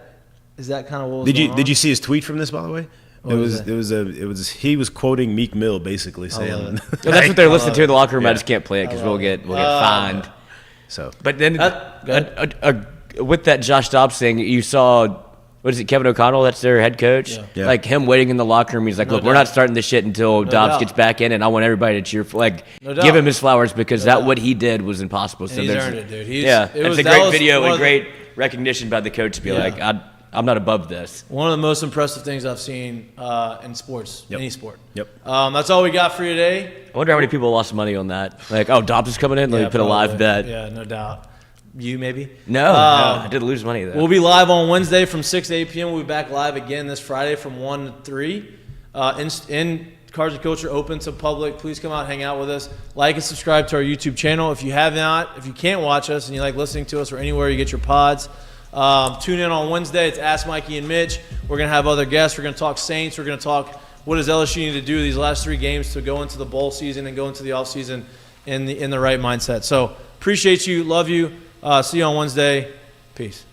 Is that kind of what was going on? Did you see his tweet from this, by the way? He was quoting Meek Mill basically saying that's what they're listening to in the locker room. I just can't play it because we'll get fined. So, but then with that Josh Dobbs thing, you saw what is it, Kevin O'Connell? That's their head coach. Yeah. Like him waiting in the locker room. He's like, look, we're not starting this shit until Dobbs doubt. gets back in, and I want everybody to cheer for, like, No give doubt. him his flowers because what he did was impossible. So And he's there's, earned it, dude. it's a great video and great recognition by the coach to be like, I'm not above this. One of the most impressive things I've seen in sports, Yep. any sport. Yep. That's all we got for you today. I wonder how many people lost money on that. Like, oh, Dobbs is coming in. Let me put a live bet. Yeah, no doubt. You maybe? No, I did lose money though. We'll be live on Wednesday from 6 to 8 p.m. We'll be back live again this Friday from 1 to 3. In Cards and Culture, open to public. Please come out, hang out with us. Like and subscribe to our YouTube channel. If you have not, if you can't watch us and you like listening to us or anywhere you get your pods, tune in on Wednesday. It's Ask Mikey and Mitch. We're going to have other guests. We're going to talk Saints. We're going to talk what does LSU need to do these last 3 games to go into the bowl season and go into the offseason in the right mindset. So appreciate you. Love you. See you on Wednesday. Peace.